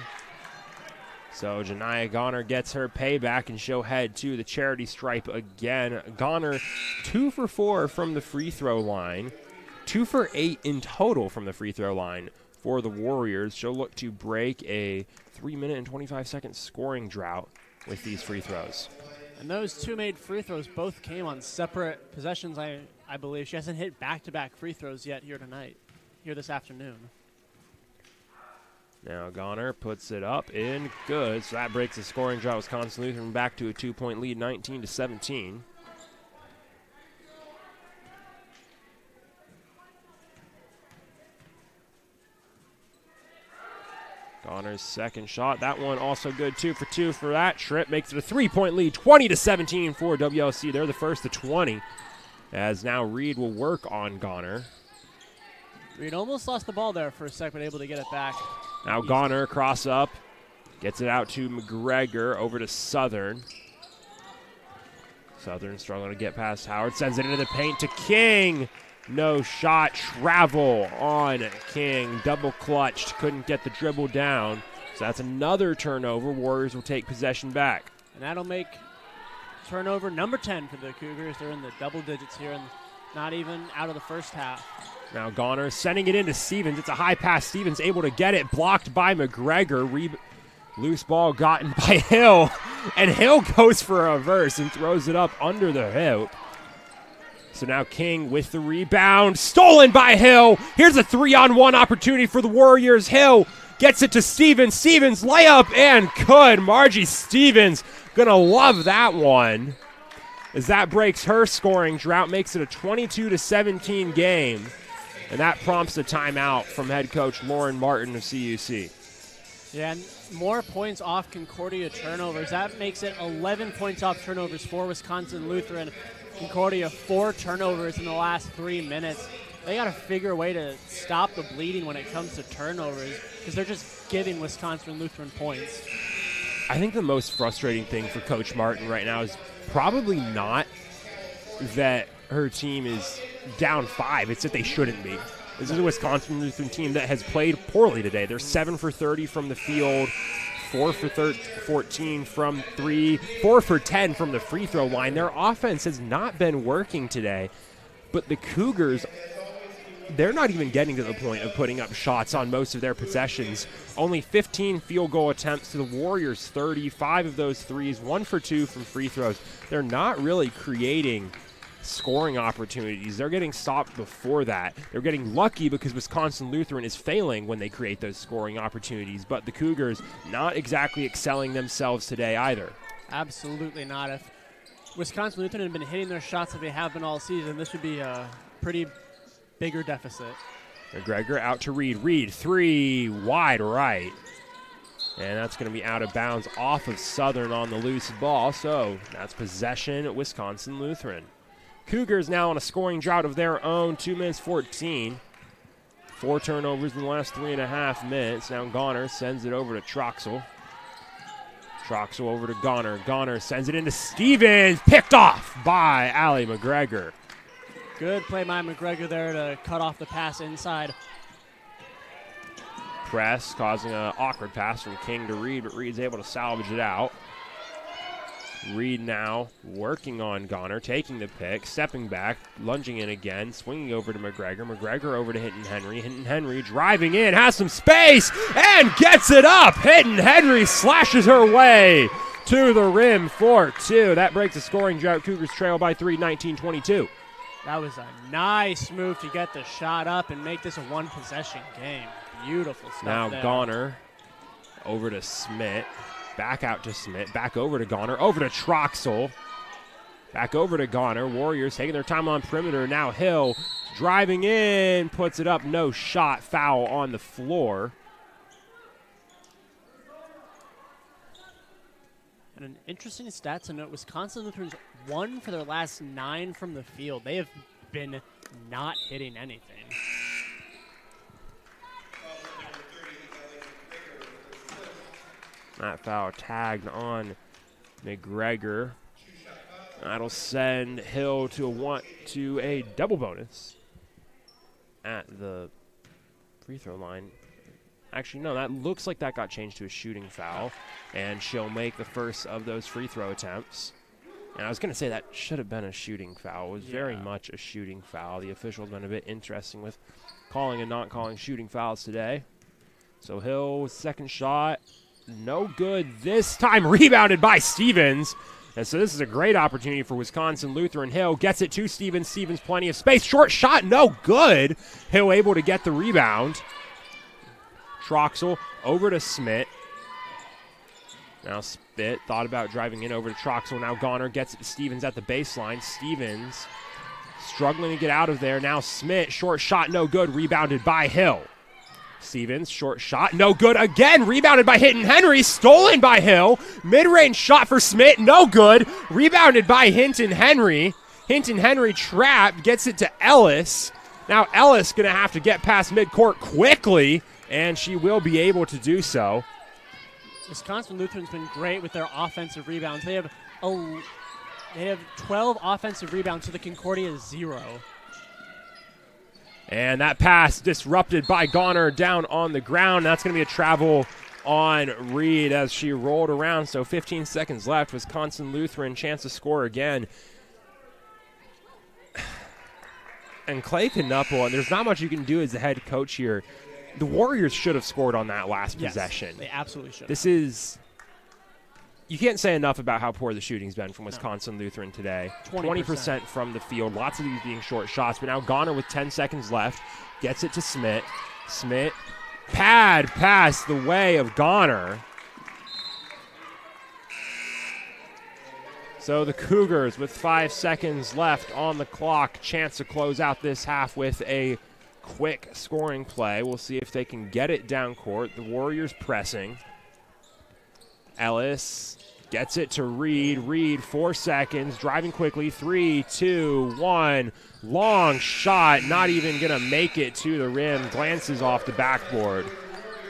So Janiyah Goner gets her payback, and she'll head to the charity stripe again. Goner 2 for 4 from the free throw line. 2 for 8 in total from the free throw line for the Warriors. She'll look to break a 3-minute and 25-second scoring drought with these free throws. And those 2 made free throws both came on separate possessions, I believe. She hasn't hit back-to-back free throws yet here this afternoon. Now Goner puts it up in good, so that breaks the scoring drought. Wisconsin Lutheran back to a 2-point lead, 19-17. Goner's second shot, that one also good. 2 for 2 for that trip, makes it a 3-point lead, 20-17 for WLC. They're the first to 20, as now Reed will work on Goner. Reed almost lost the ball there for a sec, but able to get it back. Now Goner cross up, gets it out to McGregor, over to Southern. Southern struggling to get past Howard, sends it into the paint to King. No shot, travel on King, double clutched, couldn't get the dribble down. So that's another turnover. Warriors will take possession back. And that'll make turnover number 10 for the Cougars. They're in the double digits here and not even out of the first half. Now Goner sending it into Stevens. It's a high pass. Stevens able to get it, blocked by McGregor. Loose ball gotten by Hill, and Hill goes for a reverse and throws it up under the hoop. So now King with the rebound, stolen by Hill. Here's a 3-on-1 opportunity for the Warriors. Hill gets it to Stevens. Stevens layup and good. Margie Stevens gonna love that one, as that breaks her scoring drought, makes it a 22-17 game. And that prompts a timeout from head coach Lauren Martin of CUC. Yeah, and more points off Concordia turnovers. That makes it 11 points off turnovers for Wisconsin Lutheran. Concordia 4 turnovers in the last 3 minutes. They got to figure a way to stop the bleeding when it comes to turnovers, because they're just giving Wisconsin Lutheran points. I think the most frustrating thing for Coach Martin right now is probably not that her team is down 5. It's that they shouldn't be. This is a Wisconsin Lutheran team that has played poorly today. They're 7 for 30 from the field, 4 for 14 from 3, 4 for 10 from the free throw line. Their offense has not been working today, but the Cougars they're not even getting to the point of putting up shots on most of their possessions. Only 15 field goal attempts to the Warriors, 35 of those threes, 1 for 2 from free throws. They're not really creating scoring opportunities. They're getting stopped before that. They're getting lucky because Wisconsin Lutheran is failing when they create those scoring opportunities, but the Cougars not exactly excelling themselves today either. Absolutely not. If Wisconsin Lutheran had been hitting their shots that they have been all season, this would be a pretty bigger deficit. McGregor out to Reed. Reed, 3, wide right. And that's going to be out of bounds off of Southern on the loose ball. So that's possession at Wisconsin Lutheran. Cougars now on a scoring drought of their own, 2 minutes 14. 4 turnovers in the last 3.5 minutes. Now Goner sends it over to Troxel. Troxel over to Goner. Goner sends it into Stevens. Picked off by Allie McGregor. Good play by McGregor there to cut off the pass inside. Press causing an awkward pass from King to Reed, but Reed's able to salvage it out. Reed now working on Goner, taking the pick, stepping back, lunging in again, swinging over to McGregor. McGregor over to Hinton Henry. Hinton Henry driving in, has some space, and gets it up. Hinton Henry slashes her way to the rim for 2. That breaks the scoring drought. Cougars trail by 3, 19-22. That was a nice move to get the shot up and make this a one-possession game. Beautiful stuff now there. Goner over to Smith. Back out to Smith. Back over to Goner. Over to Troxel. Back over to Goner. Warriors taking their time on perimeter. Now Hill driving in. Puts it up. No shot. Foul on the floor. And an interesting stat to note, Wisconsin Lutheran's 1 for their last 9 from the field. They have been not hitting anything. That foul tagged on McGregor. That'll send Hill to a double bonus at the free throw line. Actually, no, that looks like that got changed to a shooting foul, and she'll make the first of those free throw attempts. And I was going to say that should have been a shooting foul. It was very much a shooting foul. The officials been a bit interesting with calling and not calling shooting fouls today. So Hill, second shot. No good this time. Rebounded by Stevens. And so this is a great opportunity for Wisconsin Lutheran. Hill gets it to Stevens. Stevens plenty of space. Short shot, no good. Hill able to get the rebound. Troxel over to Smith. Now Spit thought about driving in over to Troxel. Now Goner gets it to Stevens at the baseline. Stevens struggling to get out of there. Now Smith, short shot, no good. Rebounded by Hill. Stevens, short shot, no good again. Rebounded by Hinton Henry, stolen by Hill. Mid-range shot for Smith, no good. Rebounded by Hinton Henry. Hinton Henry trapped, gets it to Ellis. Now Ellis going to have to get past midcourt quickly, and she will be able to do so. Wisconsin Lutheran's been great with their offensive rebounds. They have 12 offensive rebounds to the Concordia 0. And that pass disrupted by Goner down on the ground. That's going to be a travel on Reed as she rolled around. So 15 seconds left. Wisconsin Lutheran chance to score again. And Clay Knuppel, and there's not much you can do as the head coach here. The Warriors should have scored on that last possession. They absolutely should. This is... You can't say enough about how poor the shooting's been from Wisconsin Lutheran today. 20% from the field. Lots of these being short shots. But now Goner with 10 seconds left gets it to Smith. Smith, pad pass the way of Goner. So the Cougars with 5 seconds left on the clock. Chance to close out this half with a quick scoring play. We'll see if they can get it down court. The Warriors pressing. Ellis gets it to Reed. Reed, 4 seconds, driving quickly. 3, 2, 1. Long shot, not even going to make it to the rim. Glances off the backboard.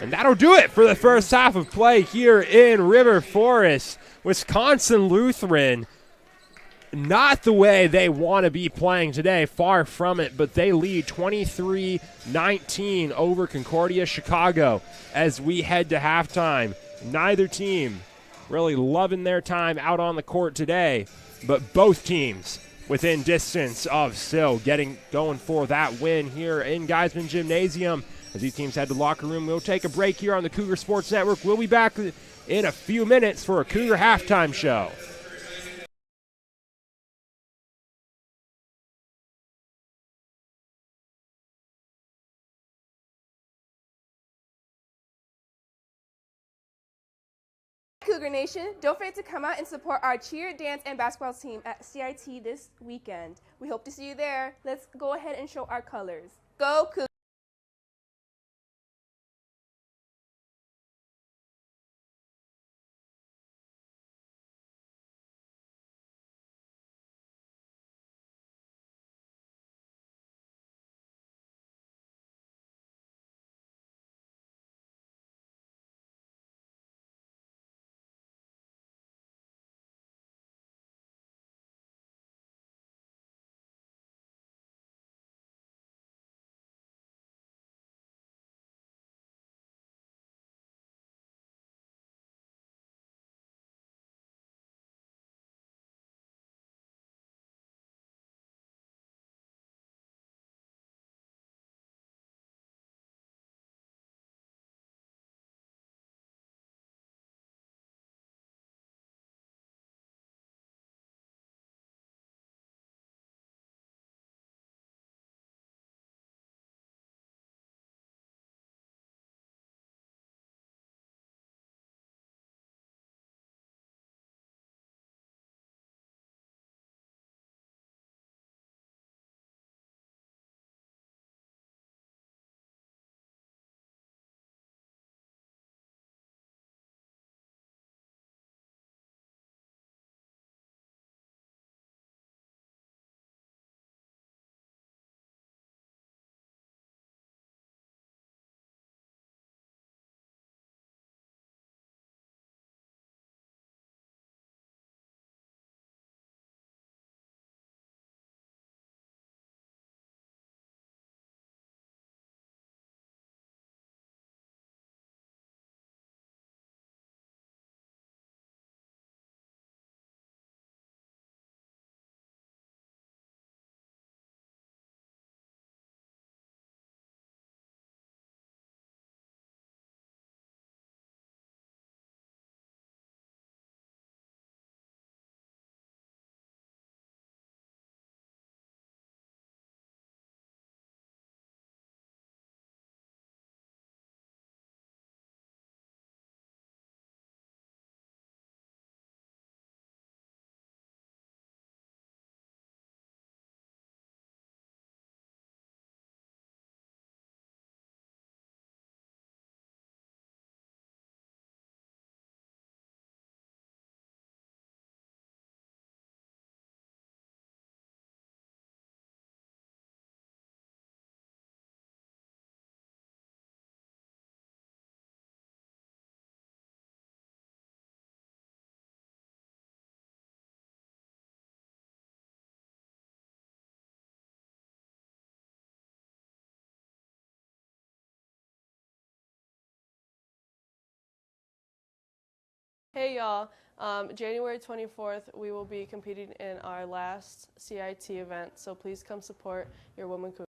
And that'll do it for the first half of play here in River Forest. Wisconsin Lutheran, not the way they want to be playing today, far from it, but they lead 23-19 over Concordia Chicago as we head to halftime. Neither team really loving their time out on the court today, but both teams within distance of still going for that win here in Geisman Gymnasium. As these teams head to the locker room, we'll take a break here on the Cougar Sports Network. We'll be back in a few minutes for a Cougar halftime show. Cougar Nation, don't forget to come out and support our cheer, dance, and basketball team at CIT this weekend. We hope to see you there. Let's go ahead and show our colors. Go Cougar! Hey y'all, January 24th we will be competing in our last CIT event, so please come support your women Cougars.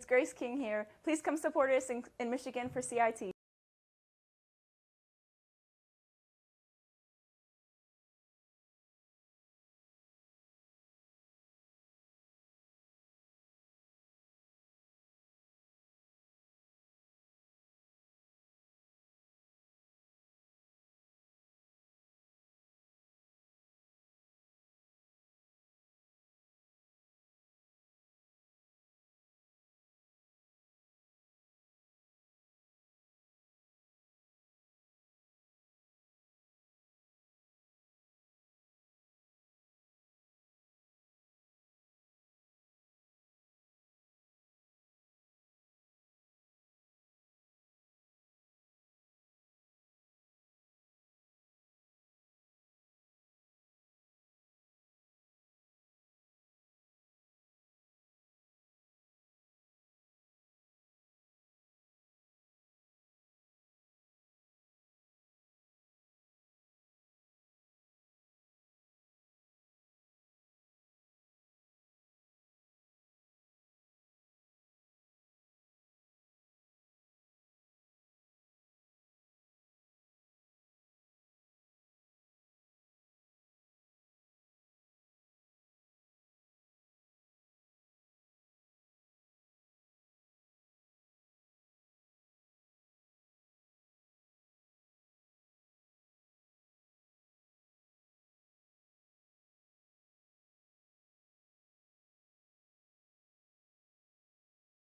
Grace King here. Please come support us in Michigan for CIT.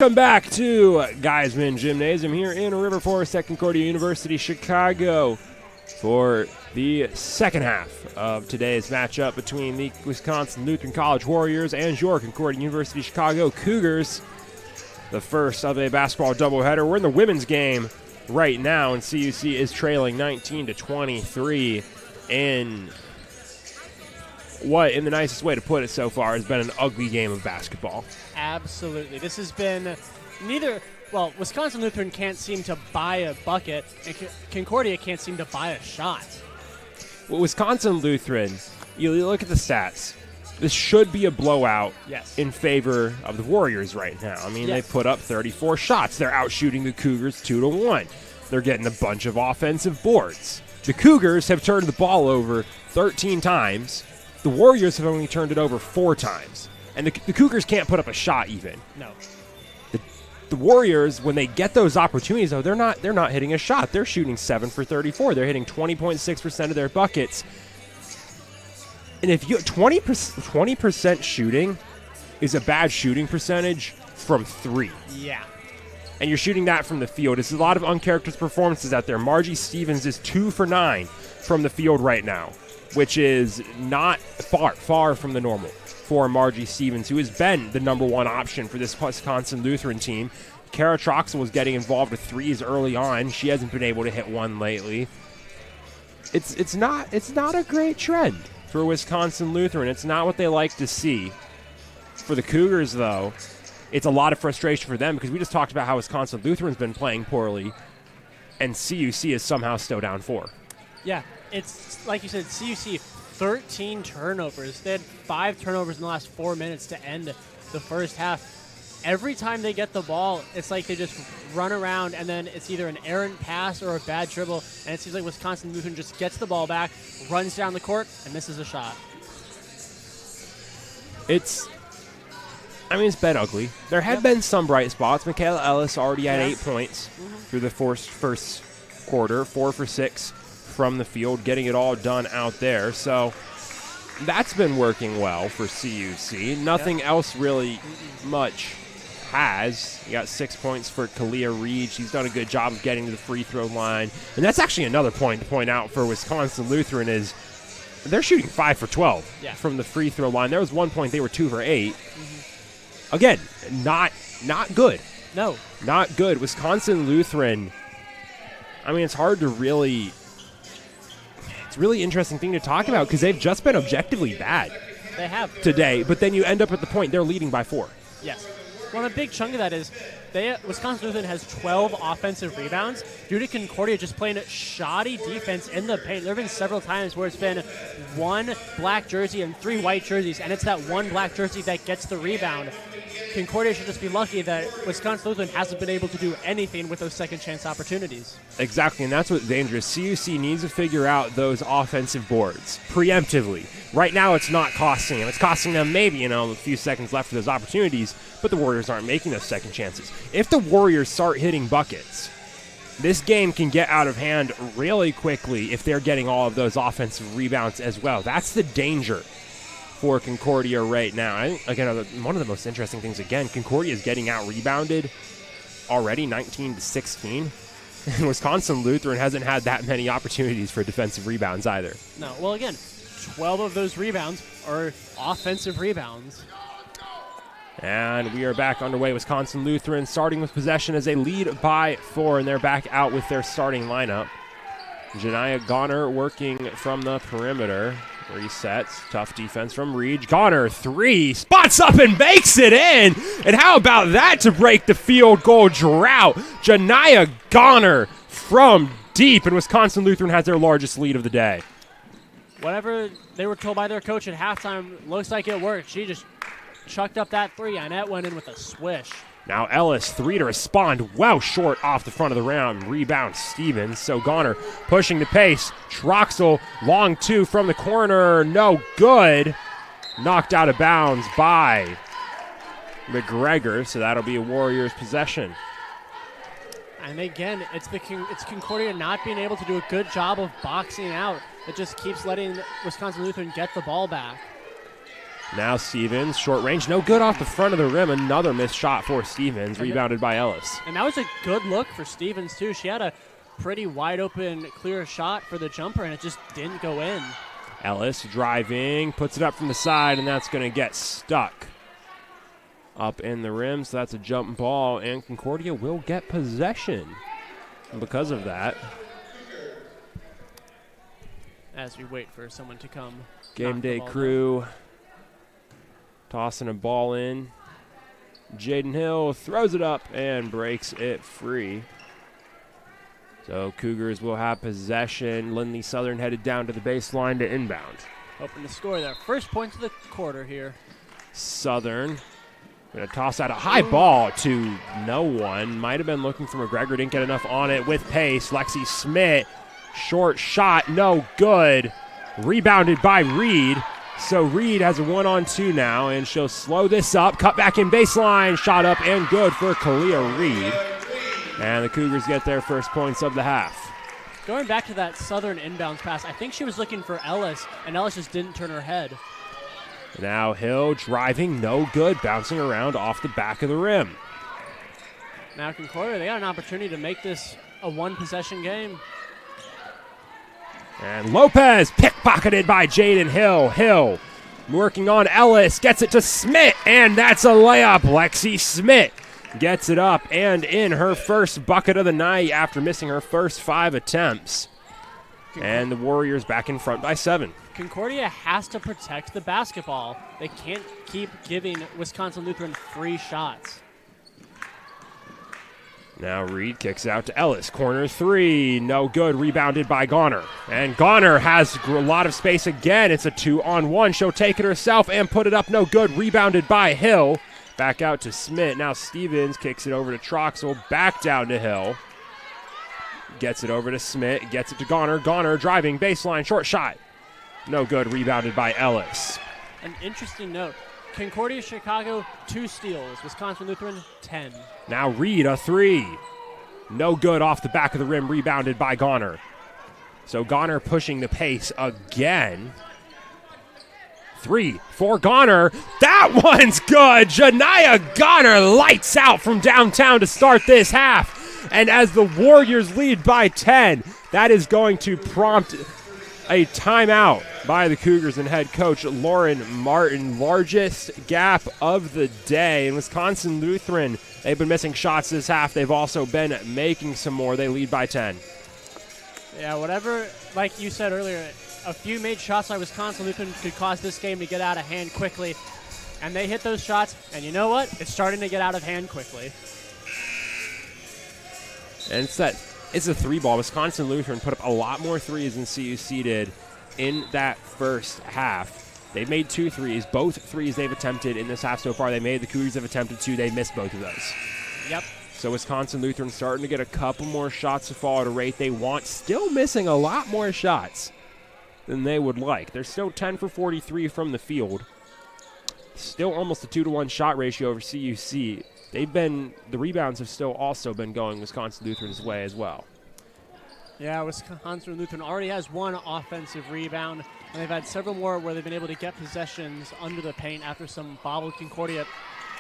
Welcome back to Geisman Gymnasium here in River Forest at Concordia University, Chicago, for the second half of today's matchup between the Wisconsin Lutheran College Warriors and your Concordia University Chicago Cougars. The first of a basketball doubleheader. We're in the women's game right now, and CUC is trailing 19-23 in what, in the nicest way to put it so far, has been an ugly game of basketball. Absolutely. This has been Wisconsin Lutheran can't seem to buy a bucket, and Concordia can't seem to buy a shot. Well, Wisconsin Lutheran, you look at the stats. This should be a blowout in favor of the Warriors right now. I mean, they put up 34 shots. They're outshooting the Cougars 2-1. They're getting a bunch of offensive boards. The Cougars have turned the ball over 13 times. The Warriors have only turned it over 4 times. And the Cougars can't put up a shot even. No. The Warriors, when they get those opportunities, though, they're not hitting a shot. They're shooting 7 for 34. They're hitting 20.6% of their buckets. And if you 20% shooting is a bad shooting percentage from 3. Yeah. And you're shooting that from the field. It's a lot of uncharacteristic performances out there. Margie Stevens is 2 for 9 from the field right now, which is not far from the normal for Margie Stevens, who has been the number 1 option for this Wisconsin Lutheran team. Kara Troxel was getting involved with threes early on. She hasn't been able to hit one lately. It's not a great trend for Wisconsin Lutheran. It's not what they like to see. For the Cougars, though, it's a lot of frustration for them because we just talked about how Wisconsin Lutheran's been playing poorly, and CUC is somehow still down 4. Yeah, it's like you said, CUC 13 turnovers. They had 5 turnovers in the last 4 minutes to end the first half. Every time they get the ball, it's like they just run around, and then it's either an errant pass or a bad dribble, and it seems like Wisconsin Lutheran just gets the ball back, runs down the court, and misses a shot. It's been ugly. There had been some bright spots. Michaela Ellis already had 8 points through the first quarter, 4 for 6 from the field, getting it all done out there. So that's been working well for CUC. Nothing else really much has. You got 6 points for Kalia Reed. She's done a good job of getting to the free throw line. And that's actually another point to point out for Wisconsin Lutheran is they're shooting 5 for 12 from the free throw line. There was one point they were 2 for 8. Again, not good. No. Not good. Wisconsin Lutheran, it's hard to really... It's a really interesting thing to talk about because they've just been objectively bad. They have. Today, but then you end up at the point they're leading by 4. Yes. Well, a big chunk of that is Wisconsin Lutheran has 12 offensive rebounds due to Concordia just playing shoddy defense in the paint. There have been several times where it's been 1 black jersey and 3 white jerseys, and it's that 1 black jersey that gets the rebound. Concordia should just be lucky that Wisconsin Lutheran hasn't been able to do anything with those second chance opportunities. Exactly, and that's what's dangerous. CUC needs to figure out those offensive boards preemptively. Right now, it's not costing them. It's costing them maybe, a few seconds left for those opportunities, but the Warriors aren't making those second chances. If the Warriors start hitting buckets, this game can get out of hand really quickly if they're getting all of those offensive rebounds as well. That's the danger for Concordia right now. I think, again, one of the most interesting things, again, Concordia is getting out-rebounded already, 19-16. And Wisconsin Lutheran hasn't had that many opportunities for defensive rebounds either. No, well, again, 12 of those rebounds are offensive rebounds. And we are back underway. Wisconsin Lutheran starting with possession as they lead by 4, and they're back out with their starting lineup. Janiah Goner working from the perimeter. Resets. Tough defense from Reed. Goner, 3. Spots up and makes it in. And how about that to break the field goal drought? Janiah Goner from deep, and Wisconsin Lutheran has their largest lead of the day. Whatever they were told by their coach at halftime, looks like it worked. She just chucked up that 3. Annette went in with a swish. Now Ellis, 3 to respond, well short off the front of the round. Rebound Stevens. So Goner pushing the pace. Troxel, long 2 from the corner. No good. Knocked out of bounds by McGregor. So that'll be a Warriors possession. And again, it's Concordia not being able to do a good job of boxing out. It just keeps letting Wisconsin Lutheran get the ball back. Now Stevens, short range, no good off the front of the rim. Another missed shot for Stevens, rebounded by Ellis. And that was a good look for Stevens, too. She had a pretty wide open, clear shot for the jumper, and it just didn't go in. Ellis driving, puts it up from the side, and that's going to get stuck up in the rim. So that's a jump ball, and Concordia will get possession because of that. As we wait for someone to come. Game day crew tossing a ball in. Jaden Hill throws it up and breaks it free. So Cougars will have possession. Lindley Southern headed down to the baseline to inbound. Hoping to score their first points of the quarter here. Southern going to toss out a high ball to no one. Might have been looking for McGregor. Didn't get enough on it with pace. Lexi Smith, short shot, no good. Rebounded by Reed. So Reed has a 1-on-2 now, and she'll slow this up. Cut back in baseline. Shot up and good for Kalia Reed. And the Cougars get their first points of the half. Going back to that Southern inbounds pass, I think she was looking for Ellis, and Ellis just didn't turn her head. Now Hill driving, no good. Bouncing around off the back of the rim. Now Concordia, they got an opportunity to make this a one-possession game. And Lopez pickpocketed by Jaden Hill. Hill working on Ellis, gets it to Smith, and that's a layup. Lexi Smith gets it up and in her first bucket of the night after missing her first 5 attempts. And the Warriors back in front by 7. Concordia has to protect the basketball. They can't keep giving Wisconsin Lutheran free shots. Now Reed kicks it out to Ellis. Corner 3, no good. Rebounded by Goner. And Goner has a lot of space again. It's a 2-on-1. She'll take it herself and put it up. No good. Rebounded by Hill. Back out to Smith. Now Stevens kicks it over to Troxel. Back down to Hill. Gets it over to Smith. Gets it to Goner. Goner driving baseline. Short shot. No good. Rebounded by Ellis. An interesting note. Concordia Chicago, 2 steals. Wisconsin Lutheran, 10. Now Reed, a 3. No good off the back of the rim. Rebounded by Goner. So Goner pushing the pace again. 3 for Goner. That one's good. Janiah Goner lights out from downtown to start this half. And as the Warriors lead by 10, that is going to prompt a timeout by the Cougars and head coach Lauren Martin. Largest gap of the day. And Wisconsin Lutheran, they've been missing shots this half. They've also been making some more. They lead by 10. Yeah, whatever, like you said earlier, a few made shots by Wisconsin Lutheran could cause this game to get out of hand quickly. And they hit those shots, and you know what? It's starting to get out of hand quickly. And it's a 3 ball. Wisconsin Lutheran put up a lot more threes than CUC did in that first half. They've made 2 threes. Both threes they've attempted in this half so far, they made. The Cougars have attempted 2. They missed both of those. Yep. So Wisconsin Lutheran starting to get a couple more shots to fall at a rate they want. Still missing a lot more shots than they would like. They're still 10 for 43 from the field. Still almost a 2-to-1 shot ratio over CUC. The rebounds have still also been going Wisconsin Lutheran's way as well. Yeah, Wisconsin Lutheran already has 1 offensive rebound, and they've had several more where they've been able to get possessions under the paint after some bobbled Concordia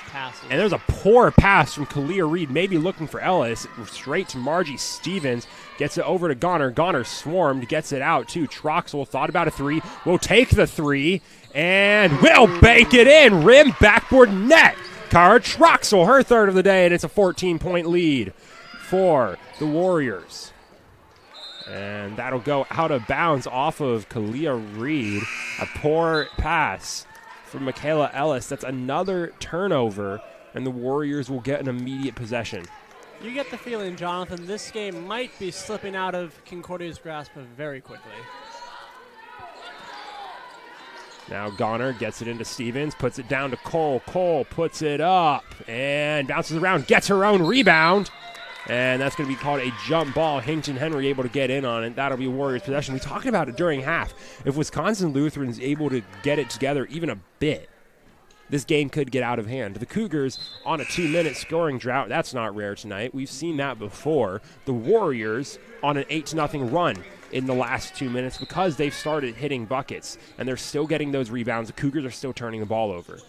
passes. And there's a poor pass from Kalia Reed, maybe looking for Ellis. Straight to Margie Stevens. Gets it over to Goner. Goner swarmed, gets it out to Troxel. Thought about a 3. Will take the 3 and will bank it in. Rim, backboard, net. Kara Troxel, her 3rd of the day, and it's a 14-point lead for the Warriors. And that'll go out of bounds off of Kalia Reed. A poor pass from Michaela Ellis. That's another turnover, and the Warriors will get an immediate possession. You get the feeling, Jonathan, this game might be slipping out of Concordia's grasp very quickly. Now Goner gets it into Stevens, puts it down to Cole. Cole puts it up and bounces around, gets her own rebound. And that's going to be called a jump ball. Hinkton Henry able to get in on it. That'll be Warriors possession. We talked about it during half. If Wisconsin Lutheran's able to get it together even a bit, this game could get out of hand. The Cougars on a 2-minute scoring drought. That's not rare tonight. We've seen that before. The Warriors on an 8-0 run in the last 2 minutes because they've started hitting buckets, and they're still getting those rebounds. The Cougars are still turning the ball over.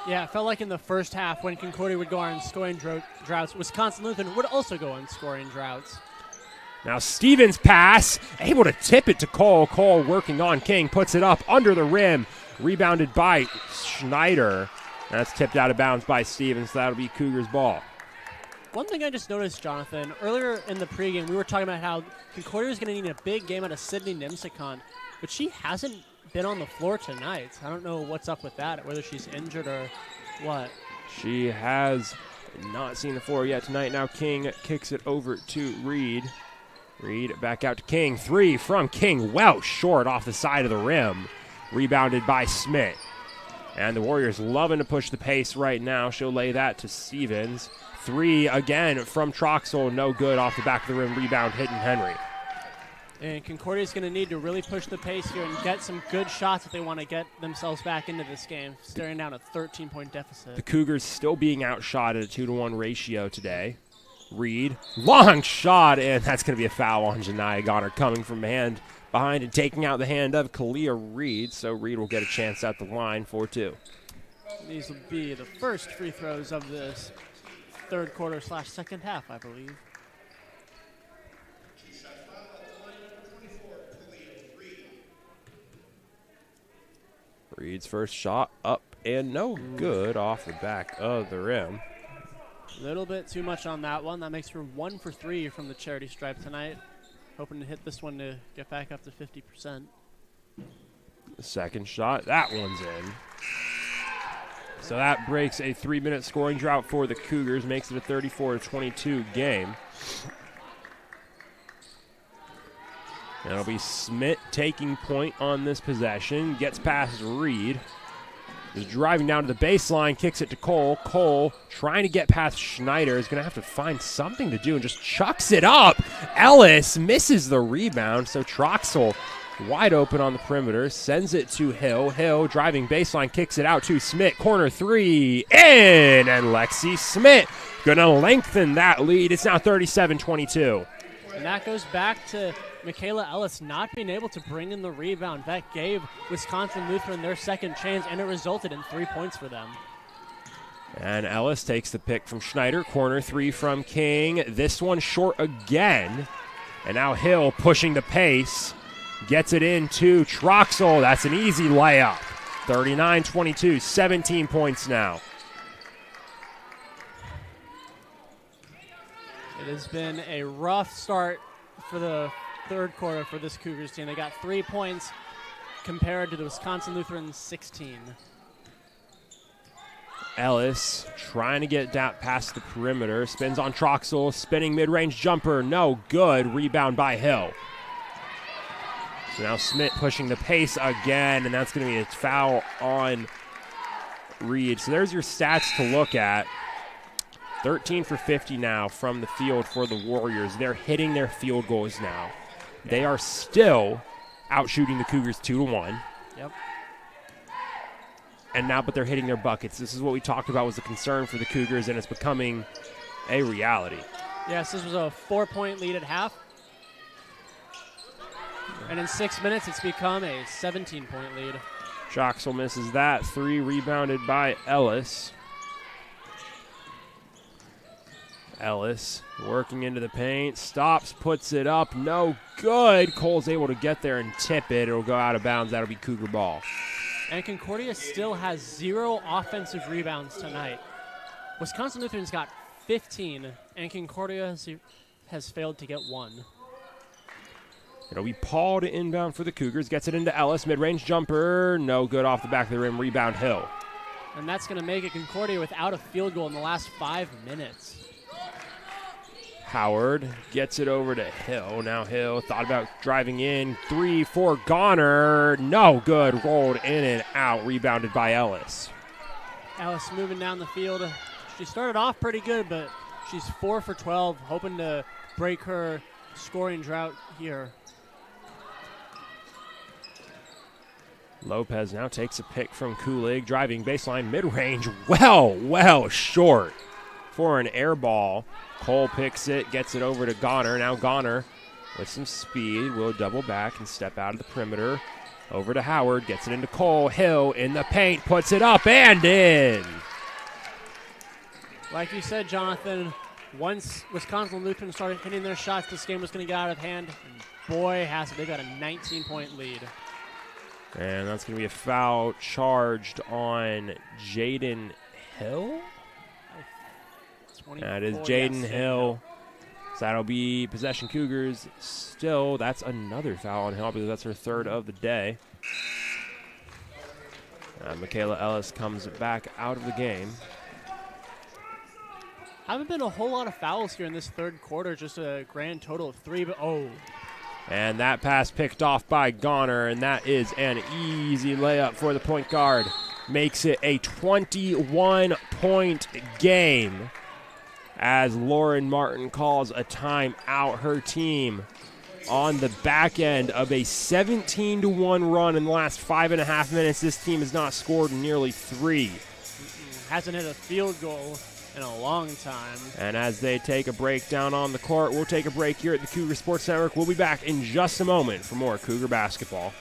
Yeah, it felt like in the first half when Concordia would go on scoring droughts, Wisconsin Lutheran would also go on scoring droughts. Now Stevens pass, able to tip it to Cole. Cole working on King, puts it up under the rim. Rebounded by Schneider. That's tipped out of bounds by Stevens. So that'll be Cougars ball. One thing I just noticed, Jonathan, earlier in the pregame, we were talking about how Concordia is going to need a big game out of Sydney Nimsicon, but she hasn't been on the floor tonight. I don't know what's up with that, whether she's injured or what. She has not seen the floor yet tonight. Now King kicks it over to Reed. Reed back out to King. 3 from King. Well short off the side of the rim. Rebounded by Smith. And the Warriors loving to push the pace right now. She'll lay that to Stevens. 3 again from Troxel. No good off the back of the rim. Rebound hitting Henry. And Concordia's going to need to really push the pace here and get some good shots if they want to get themselves back into this game, staring down a 13-point deficit. The Cougars still being outshot at a 2-to-1 ratio today. Reed, long shot, and that's going to be a foul on Janiyah Goner coming from behind and taking out the hand of Kalia Reed. So Reed will get a chance at the line for 2. These will be the first free throws of this third quarter / second half, I believe. Reed's first shot up and no good off the back of the rim. A little bit too much on that one. That makes her 1 for 3 from the charity stripe tonight. Hoping to hit this one to get back up to 50%. The second shot, that one's in. So that breaks a 3-minute scoring drought for the Cougars, makes it a 34-22 game. And it'll be Smith taking point on this possession. Gets past Reed. Is driving down to the baseline, kicks it to Cole. Cole trying to get past Schneider. Is going to have to find something to do and just chucks it up. Ellis misses the rebound, so Troxel wide open on the perimeter. Sends it to Hill. Hill driving baseline, kicks it out to Smith. Corner 3, in! And Lexi Smith going to lengthen that lead. It's now 37-22. And that goes back to Michaela Ellis not being able to bring in the rebound. That gave Wisconsin Lutheran their second chance, and it resulted in 3 points for them. And Ellis takes the pick from Schneider. Corner 3 from King. This one short again. And now Hill pushing the pace. Gets it into Troxel. That's an easy layup. 39-22, 17 points now. It has been a rough start for the third quarter for this Cougars team. They got 3 points compared to the Wisconsin Lutheran 16. Ellis trying to get that past the perimeter. Spins on Troxel. Spinning mid-range jumper. No good. Rebound by Hill. So now Smith pushing the pace again, and that's going to be a foul on Reed. So there's your stats to look at. 13 for 50 now from the field for the Warriors. They're hitting their field goals now. They are still outshooting the Cougars 2-1. Yep. And now, but they're hitting their buckets. This is what we talked about was a concern for the Cougars, and it's becoming a reality. Yes, this was a 4-point lead at half. And in 6 minutes, it's become a 17-point lead. Joxel misses that. 3 rebounded by Ellis. Ellis working into the paint, stops, puts it up, no good. Cole's able to get there and tip it. It'll go out of bounds. That'll be Cougar ball. And Concordia still has 0 offensive rebounds tonight. Wisconsin Lutheran's got 15, and Concordia has failed to get 1. It'll be Paul to inbound for the Cougars. Gets it into Ellis. Mid-range jumper. No good off the back of the rim. Rebound Hill. And that's going to make it Concordia without a field goal in the last 5 minutes. Howard gets it over to Hill. Now Hill thought about driving in. 3 for Goner. No good. Rolled in and out. Rebounded by Ellis. Ellis moving down the field. She started off pretty good, but she's 4 for 12, hoping to break her scoring drought here. Lopez now takes a pick from Kulig. Driving baseline mid-range. Well short for an air ball. Cole picks it, gets it over to Goner. Now Goner with some speed will double back and step out of the perimeter. Over to Howard, gets it into Cole. Hill in the paint, puts it up and in. Like you said, Jonathan, once Wisconsin Lutheran started hitting their shots, this game was going to get out of hand. And boy, has it. They've got a 19-point lead. And that's going to be a foul charged on Jaden Hill. That is Jaden Hill. So that'll be possession Cougars. Still, that's another foul on Hill because that's her 3rd of the day. Michaela Ellis comes back out of the game. Haven't been a whole lot of fouls here in this 3rd quarter, just a grand total of 3. But And that pass picked off by Goner, and that is an easy layup for the point guard. Makes it a 21-point game as Lauren Martin calls a timeout. Her team on the back end of a 17-1 run in the last 5.5 minutes. This team has not scored nearly 3. Hasn't hit a field goal in a long time. And as they take a break down on the court, we'll take a break here at the Cougar Sports Network. We'll be back in just a moment for more Cougar basketball.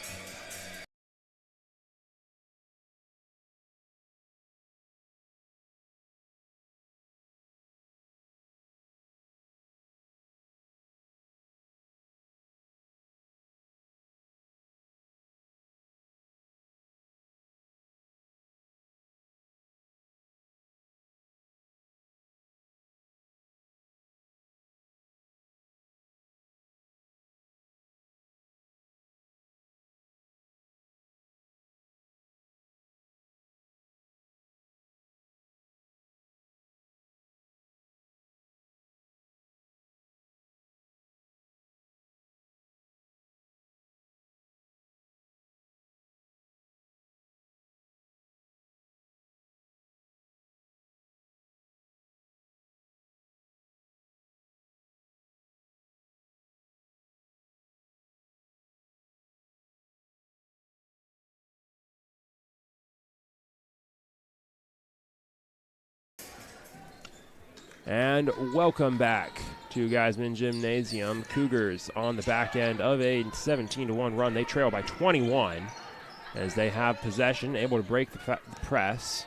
And welcome back to Geisman Gymnasium. Cougars on the back end of a 17-1 run. They trail by 21 as they have possession, able to break the press.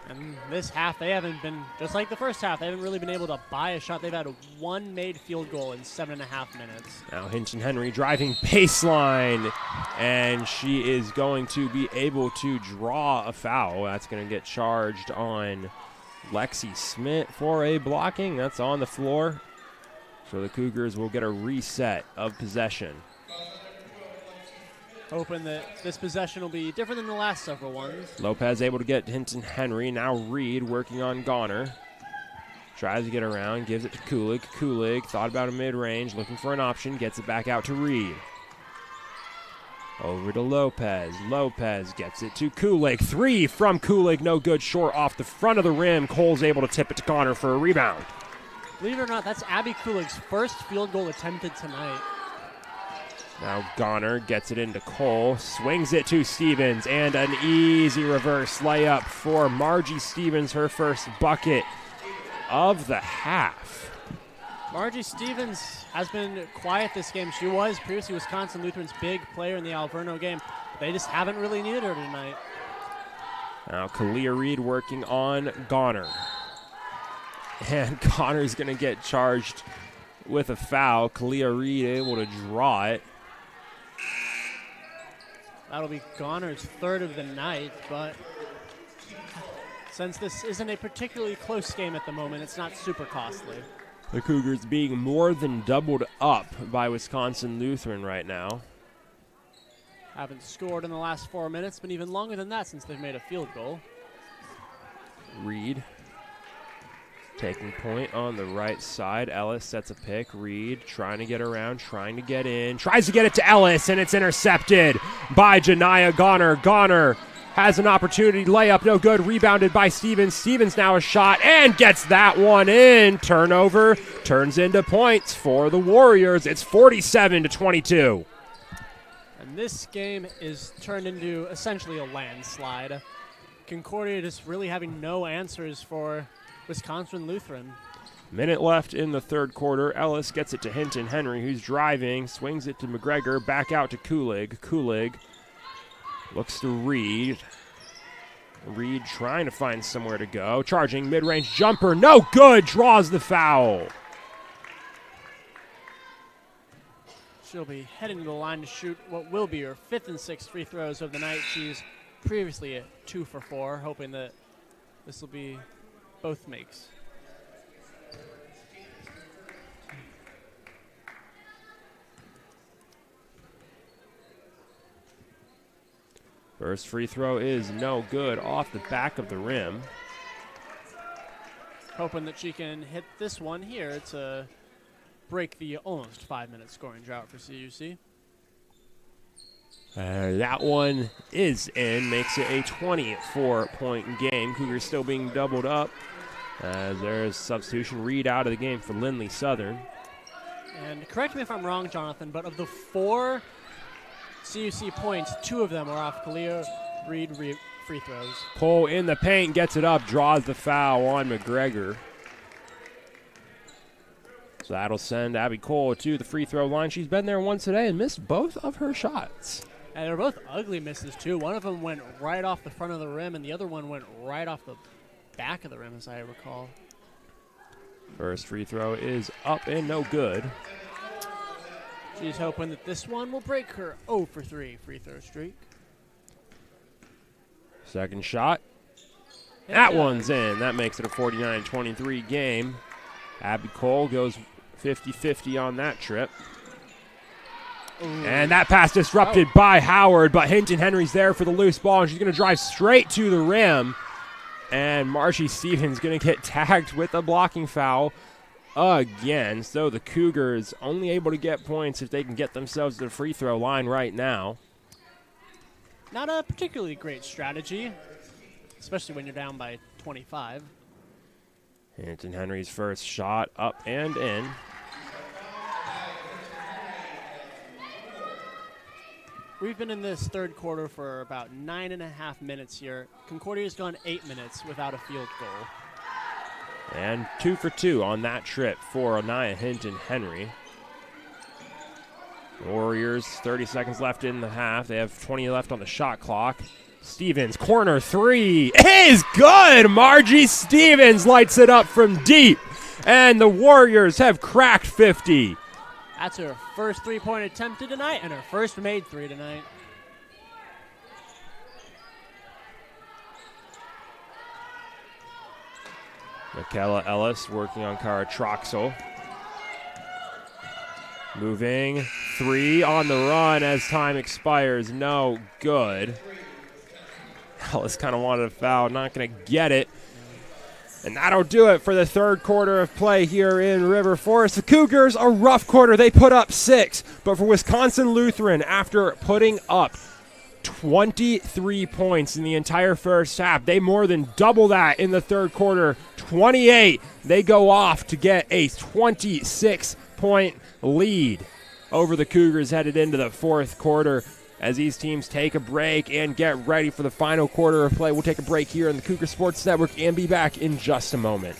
And this half, they haven't been, just like the first half, they haven't really been able to buy a shot. They've had 1 made field goal in 7.5 minutes. Now Hinton Henry driving baseline, and she is going to be able to draw a foul. That's going to get charged on Lexi Smith for a blocking. That's on the floor. So the Cougars will get a reset of possession. Hoping that this possession will be different than the last several ones. Lopez able to get Hinton Henry. Now Reed working on Goner. Tries to get around, gives it to Kulig. Kulig thought about a mid-range, looking for an option, gets it back out to Reed. Over to Lopez. Lopez gets it to Kulig. 3 from Kulig, no good, short off the front of the rim. Cole's able to tip it to Connor for a rebound. Believe it or not, that's Abby Kulig's first field goal attempted tonight. Now Goner gets it into Cole, swings it to Stevens, and an easy reverse layup for Margie Stevens, her first bucket of the half. Margie Stevens has been quiet this game. She was previously Wisconsin Lutheran's big player in the Alverno game. They just haven't really needed her tonight. Now Kalia Reed working on Goner. And Connor's going to get charged with a foul. Kalia Reed able to draw it. That'll be Goner's third of the night, but since this isn't a particularly close game at the moment, it's not super costly. The Cougars being more than doubled up by Wisconsin Lutheran right now. Haven't scored in the last 4 minutes, been even longer than that since they've made a field goal. Reed taking point on the right side. Ellis sets a pick. Reed trying to get around, trying to get in. Tries to get it to Ellis, and it's intercepted by Janiyah Goner. Goner has an opportunity. Layup, no good. Rebounded by Stevens. Stevens now a shot and gets that one in. Turnover turns into points for the Warriors. It's 47-22. And this game is turned into essentially a landslide. Concordia just really having no answers for Wisconsin Lutheran. Minute left in the third quarter. Ellis gets it to Hinton Henry, who's driving, swings it to McGregor, back out to Kulig. Kulig looks to Reed. Reed trying to find somewhere to go. Charging, mid-range jumper, no good, draws the foul. She'll be heading to the line to shoot what will be her 5th and 6th free throws of the night. She's previously at 2 for 4, hoping that this will be both makes. First free throw is no good, off the back of the rim. Hoping that she can hit this one here to break the almost 5-minute scoring drought for CUC. That one is in, makes it a 24-point game. Cougars still being doubled up. There's substitution. Reed out of the game for Lindley Southern. And correct me if I'm wrong, Jonathan, but of the 4 CUC points, 2 of them are off Kalia Reed free throws. Cole in the paint, gets it up, draws the foul on McGregor. So that'll send Abby Cole to the free throw line. She's been there once today and missed both of her shots. And they're both ugly misses, too. One of them went right off the front of the rim, and the other one went right off the back of the rim, as I recall. First free throw is up and no good. She's hoping that this one will break her 0 for 3 free throw streak. Second shot. That one's in. That makes it a 49-23 game. Abby Cole goes 50-50 on that trip. Ooh. And that pass disrupted by Howard, but Hinton Henry's there for the loose ball, and she's going to drive straight to the rim. And Margie Stevens going to get tagged with a blocking foul again. So the Cougars only able to get points if they can get themselves to the free throw line right now. Not a particularly great strategy, especially when you're down by 25. Hinton Henry's first shot up and in. We've been in this third quarter for about 9.5 minutes here. Concordia's gone 8 minutes without a field goal. And 2 for 2 on that trip for Anaya Hinton Henry. Warriors, 30 seconds left in the half. They have 20 left on the shot clock. Stevens, corner 3 is good. Margie Stevens lights it up from deep. And the Warriors have cracked 50. That's her first three-point attempted tonight and her first made 3 tonight. Michaela Ellis working on Kara Troxel. Moving 3 on the run as time expires. No good. Ellis kind of wanted a foul, not going to get it. And that'll do it for the third quarter of play here in River Forest. The Cougars, a rough quarter. They put up 6. But for Wisconsin Lutheran, after putting up 23 points in the entire first half, they more than double that in the third quarter. 28. They go off to get a 26-point lead over the Cougars headed into the fourth quarter. As these teams take a break and get ready for the final quarter of play, we'll take a break here on the Cougar Sports Network and be back in just a moment.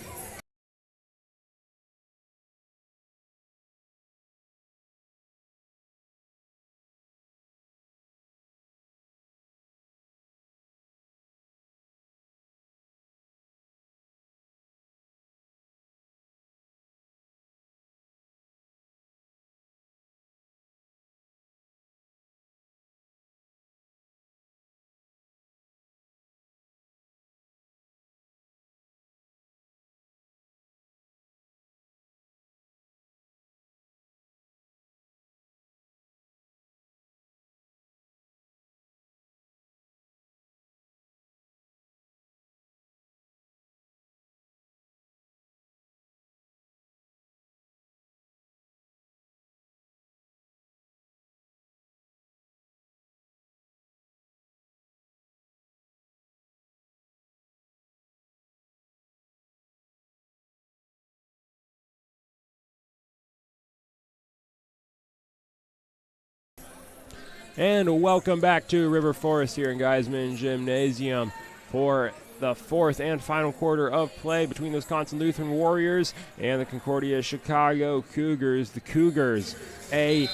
And welcome back to River Forest here in Geisman Gymnasium for the fourth and final quarter of play between the Wisconsin Lutheran Warriors and the Concordia Chicago Cougars. The Cougars, a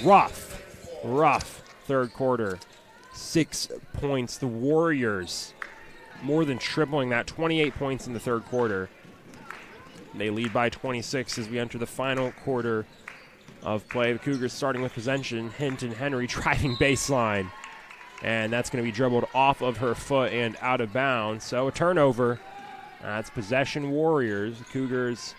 rough third quarter. 6 points. The Warriors, more than tripling that, 28 points in the third quarter. They lead by 26 as we enter the final quarter of play. The Cougars starting with possession. Hinton Henry driving baseline. And that's going to be dribbled off of her foot and out of bounds. So a turnover. That's possession Warriors. The Cougars,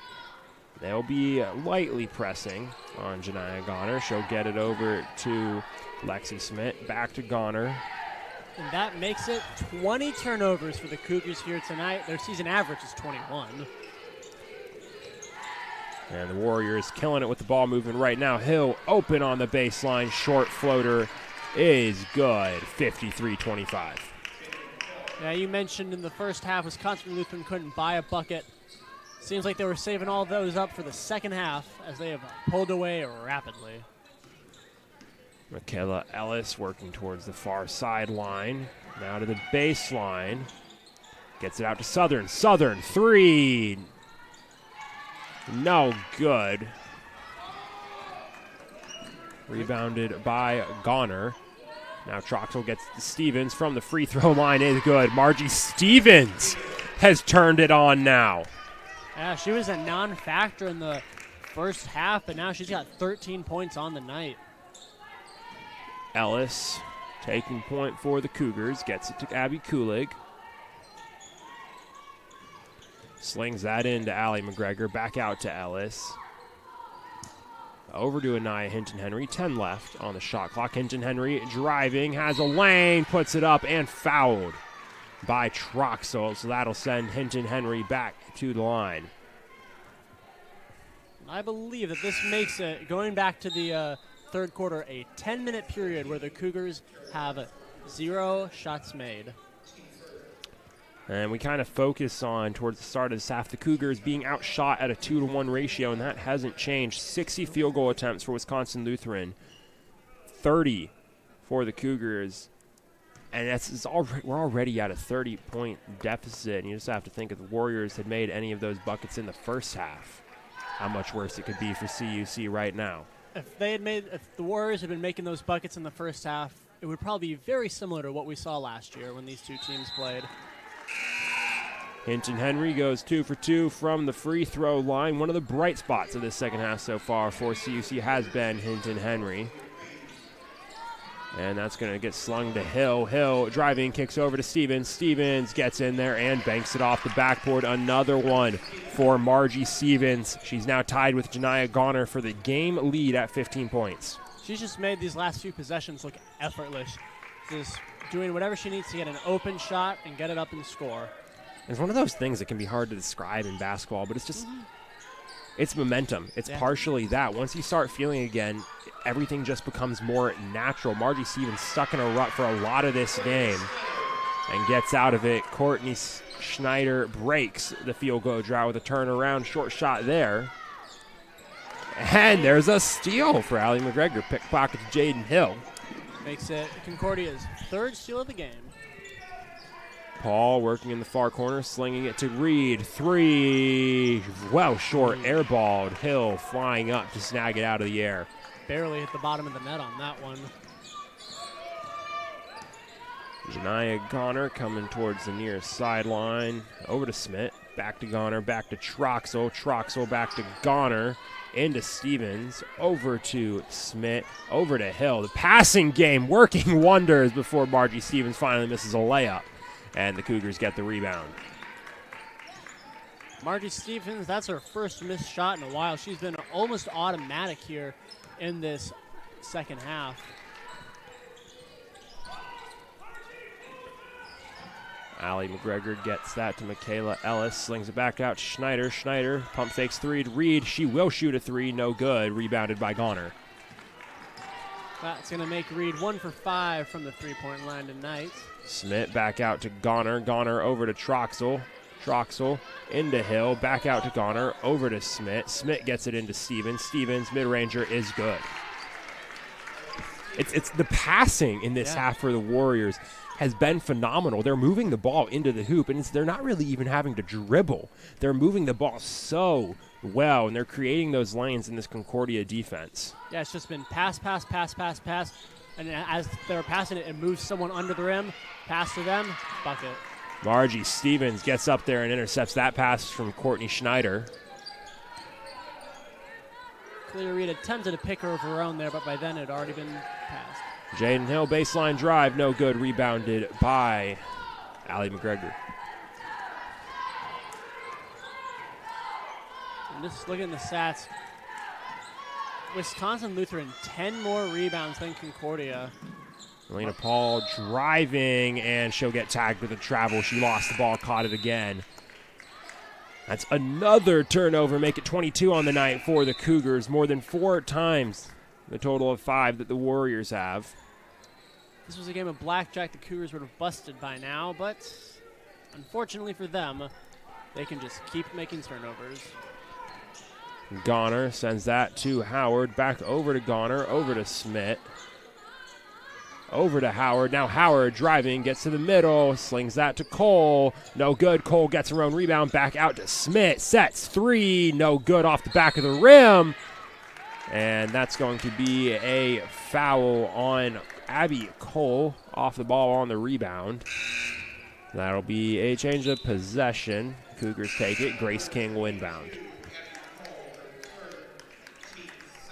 they'll be lightly pressing on Janiah Goner. She'll get it over to Lexi Smith. Back to Goner. And that makes it 20 turnovers for the Cougars here tonight. Their season average is 21. And the Warriors killing it with the ball movement right now. Hill open on the baseline. Short floater is good. 53-25. Yeah, you mentioned in the first half, Wisconsin Lutheran couldn't buy a bucket. Seems like they were saving all those up for the second half as they have pulled away rapidly. Michaela Ellis working towards the far sideline. Now to the baseline. Gets it out to Southern. Southern, three. No good. Rebounded by Goner. Now Troxel gets to Stevens from the free throw line. Is good. Margie Stevens has turned it on now. Yeah, she was a non-factor in the first half, but now she's got 13 points on the night. Ellis taking point for the Cougars. Gets it to Abby Kulig. Slings that into Allie McGregor. Back out to Ellis. Over to Anaya Hinton Henry. 10 left on the shot clock. Hinton Henry driving. Has a lane. Puts it up and fouled by Troxel. So that'll send Hinton Henry back to the line. I believe that this makes it, going back to the third quarter, a 10-minute period where the Cougars have 0 shots made. And we kind of focus on, towards the start of this half, the Cougars being outshot at a 2-to-1 ratio, and that hasn't changed. 60 field goal attempts for Wisconsin Lutheran, 30 for the Cougars. And we're already at a 30-point deficit, and you just have to think if the Warriors had made any of those buckets in the first half, how much worse it could be for CUC right now. If the Warriors had been making those buckets in the first half, it would probably be very similar to what we saw last year when these two teams played. Hinton Henry goes 2 for 2 from the free throw line. One of the bright spots of this second half so far for CUC has been Hinton Henry. And that's going to get slung to Hill. Hill driving, kicks over to Stevens. Stevens gets in there and banks it off the backboard. Another one for Margie Stevens. She's now tied with Janiah Goner for the game lead at 15 points. She's just made these last few possessions look effortless. Just doing whatever she needs to get an open shot and get it up and score. It's one of those things that can be hard to describe in basketball, but it's just, it's momentum. It's partially that. Once you start feeling again, everything just becomes more natural. Margie Stevens stuck in a rut for a lot of this game and gets out of it. Courtney Schneider breaks the field goal drought with a turnaround short shot there. And there's a steal for Allie McGregor. Pickpocket to Jaden Hill. Makes it Concordia's 3rd steal of the game. Paul working in the far corner, slinging it to Reed. 3. Well short, airballed. Hill flying up to snag it out of the air. Barely hit the bottom of the net on that one. Janiyah Goner coming towards the near sideline. Over to Smith. Back to Goner. Back to Troxel. Troxel back to Goner. Into Stevens. Over to Smith. Over to Hill. The passing game working wonders before Margie Stevens finally misses a layup. And the Cougars get the rebound. Margie Stevens, that's her first missed shot in a while. She's been almost automatic here in this second half. Allie McGregor gets that to Michaela Ellis. Slings it back out to Schneider. Schneider pump fakes 3 to Reed. She will shoot a 3. No good. Rebounded by Goner. That's going to make Reed 1 for 5 from the three-point line tonight. Smith back out to Goner. Goner over to Troxel. Troxel into Hill. Back out to Goner. Over to Smith. Smith gets it into Stevens. Stevens, mid-ranger, is good. It's the passing in this half for the Warriors has been phenomenal. They're moving the ball into the hoop, and they're not really even having to dribble. They're moving the ball so well, and they're creating those lanes in this Concordia defense. Yeah, it's just been pass, pass, pass, pass, pass. And as they're passing it, it moves someone under the rim, pass to them, bucket. Margie Stevens gets up there and intercepts that pass from Courtney Schneider. Clear Reed attempted to pick her over her own there, but by then it had already been passed. Jaden Hill, baseline drive, no good. Rebounded by Allie McGregor. And just looking at the stats, Wisconsin Lutheran 10 more rebounds than Concordia. Elena Paul driving, and she'll get tagged with a travel. She lost the ball, caught it again. That's another turnover, make it 22 on the night for the Cougars, more than 4 times the total of 5 that the Warriors have. This was a game of blackjack the Cougars would have busted by now, but unfortunately for them, they can just keep making turnovers. Goner sends that to Howard, back over to Goner, over to Smith. Over to Howard. Now Howard driving, gets to the middle, slings that to Cole. No good. Cole gets her own rebound, back out to Smith. Sets 3. No good off the back of the rim. And that's going to be a foul on Abby Cole off the ball on the rebound. That'll be a change of possession. Cougars take it. Grace King will inbound.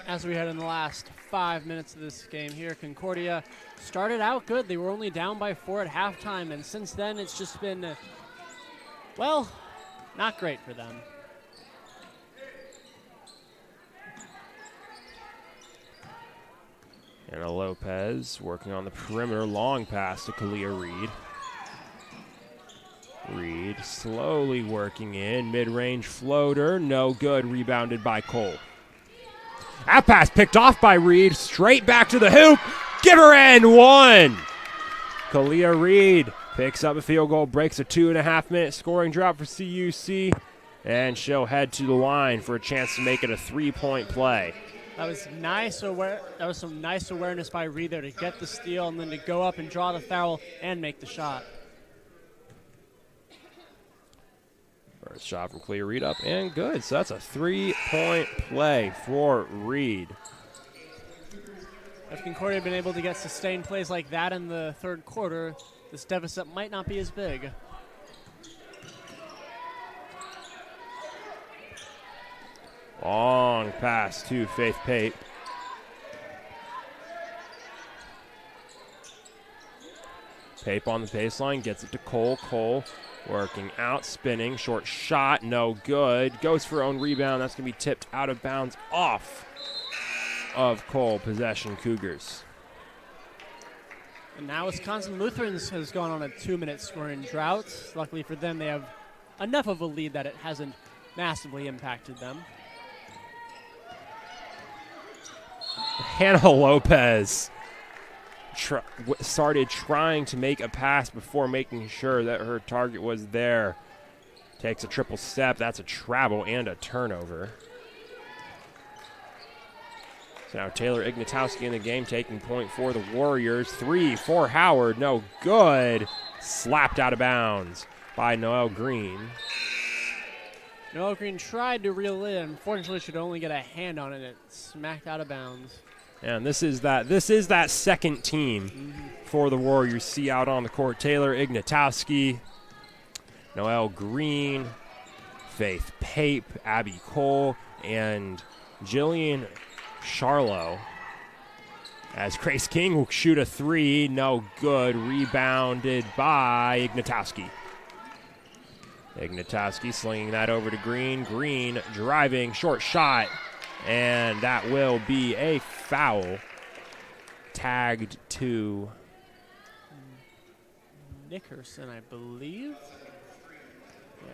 As we had in the last 5 minutes of this game here, Concordia started out good. They were only down by 4 at halftime, and since then it's just been, well, not great for them. Anna Lopez working on the perimeter. Long pass to Kalia Reed. Reed slowly working in. Mid-range floater. No good. Rebounded by Cole. That pass picked off by Reed. Straight back to the hoop. Give her in. 1. Kalia Reed picks up a field goal. Breaks a 2.5-minute scoring drought for CUC. And she'll head to the line for a chance to make it a 3-point play. That was nice. That was some nice awareness by Reed there to get the steal and then to go up and draw the foul and make the shot. First shot from Clea Reed up and good. So that's a 3-point play for Reed. If Concordia had been able to get sustained plays like that in the third quarter, this deficit might not be as big. Long pass to Faith Pape. Pape on the baseline, gets it to Cole. Cole working out, spinning, short shot, no good. Goes for her own rebound. That's going to be tipped out of bounds off of Cole. Possession Cougars. And now Wisconsin Lutherans has gone on a 2-minute scoring drought. Luckily for them, they have enough of a lead that it hasn't massively impacted them. Hannah Lopez started trying to make a pass before making sure that her target was there. Takes a triple step. That's a travel and a turnover. So now Taylor Ignatowski in the game, taking point for the Warriors. 3 for Howard. No good. Slapped out of bounds by Noelle Green. Noelle Green tried to reel it in. Unfortunately, should only get a hand on it. It smacked out of bounds. And this is that second team for the Warriors. See out on the court. Taylor Ignatowski, Noelle Green, Faith Pape, Abby Cole, and Jillian Charlo. As Grace King will shoot a 3, no good. Rebounded by Ignatowski. Ignatowski slinging that over to Green. Green driving, short shot, and that will be a foul. Tagged to Nickerson, I believe. Yeah.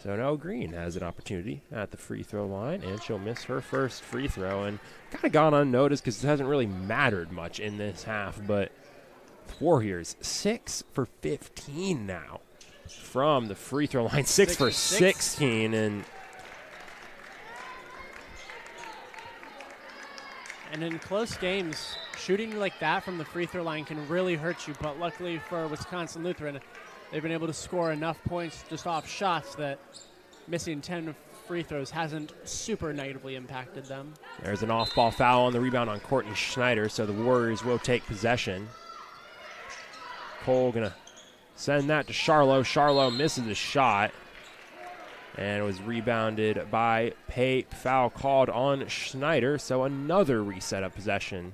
So now Green has an opportunity at the free throw line, and she'll miss her first free throw, and kind of gone unnoticed because it hasn't really mattered much in this half, but Warriors 6 for 15 now from the free throw line. 6 for 16, and in close games, shooting like that from the free throw line can really hurt you, but luckily for Wisconsin Lutheran, they've been able to score enough points just off shots that missing 10 free throws hasn't super negatively impacted them. There's an off-ball foul on the rebound on Courtney Schneider, so the Warriors will take possession. Cole going to send that to Charlo. Charlo misses the shot, and it was rebounded by Pape. Foul called on Schneider, so another reset of possession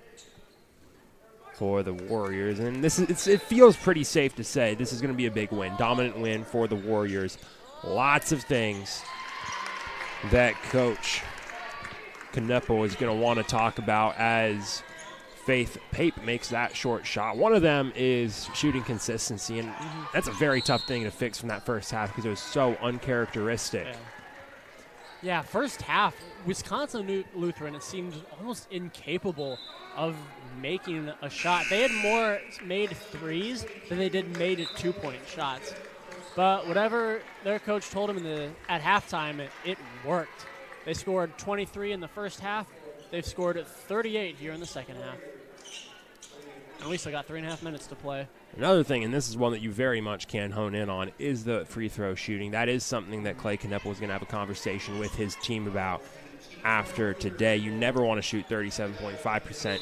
for the Warriors. And it feels pretty safe to say this is going to be a big win, dominant win for the Warriors. Lots of things that Coach Kneppel is going to want to talk about as Faith Pape makes that short shot. One of them is shooting consistency, and that's a very tough thing to fix from that first half because it was so uncharacteristic. Yeah, first half, Wisconsin Lutheran seemed almost incapable of making a shot. They had more made threes than they did made 2-point shots. But whatever their coach told them at halftime, it worked. They scored 23 in the first half. They've scored 38 here in the second half. And we still got 3.5 minutes to play. Another thing, and this is one that you very much can hone in on, is the free throw shooting. That is something that Clay Kneppel is going to have a conversation with his team about after today. You never want to shoot 37.5%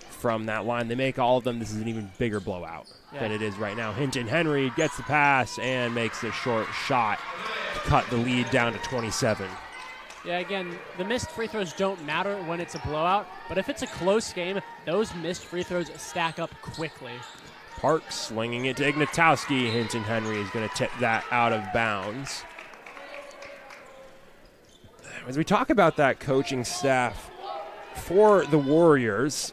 from that line. They make all of them. This is an even bigger blowout than it is right now. Hinton Henry gets the pass and makes the short shot to cut the lead down to 27. Yeah, again, the missed free throws don't matter when it's a blowout, but if it's a close game, those missed free throws stack up quickly. Parks slinging it to Ignatowski. Hinton Henry is going to tip that out of bounds. As we talk about that coaching staff for the Warriors,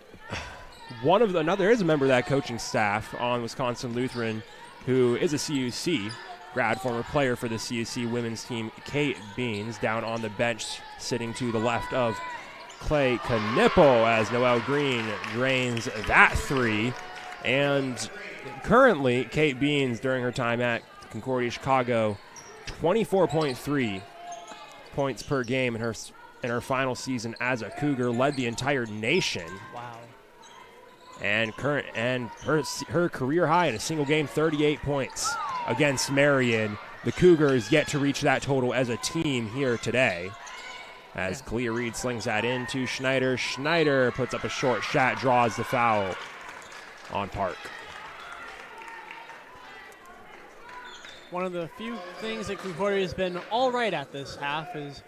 there is a member of that coaching staff on Wisconsin Lutheran who is a CUC grad, former player for the CUC women's team, Kate Beans, down on the bench, sitting to the left of Clay Kneppel as Noelle Green drains that 3. And currently, Kate Beans, during her time at Concordia Chicago, 24.3 points per game in her final season as a Cougar, led the entire nation. Wow. And her career high in a single game, 38 points against Marion. The Cougars yet to reach that total as a team here today. As Kalia Reed slings that into Schneider. Schneider puts up a short shot, draws the foul on Park. One of the few things that Concordia has been all right at this half is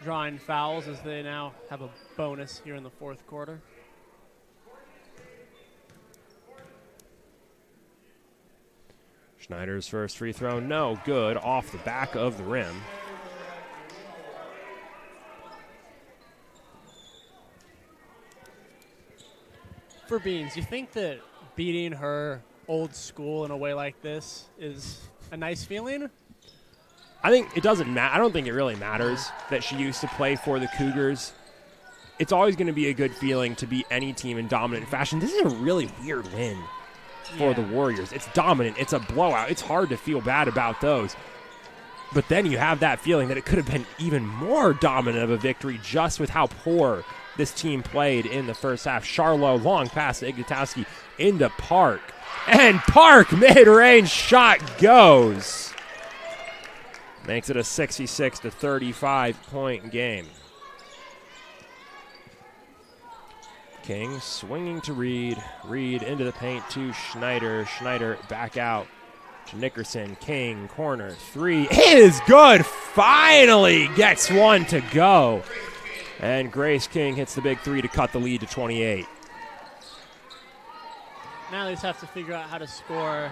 drawing fouls, as they now have a bonus here in the fourth quarter. Schneider's first free throw, no good, off the back of the rim. For Beans, you think that beating her old school in a way like this is a nice feeling. I think it doesn't matter. I don't think it really matters that she used to play for the Cougars. It's always going to be a good feeling to beat any team in dominant fashion. This is a really weird win for the Warriors. It's dominant. It's a blowout. It's hard to feel bad about those. But then you have that feeling that it could have been even more dominant of a victory just with how poor this team played in the first half. Charlo, long pass to Ignatowski into Park. And Park, mid-range shot goes. Makes it a 66-35 point game. King swinging to Reed. Reed into the paint to Schneider. Schneider back out to Nickerson. King, corner, three is good. Finally gets one to go. And Grace King hits the big three to cut the lead to 28. Now they just have to figure out how to score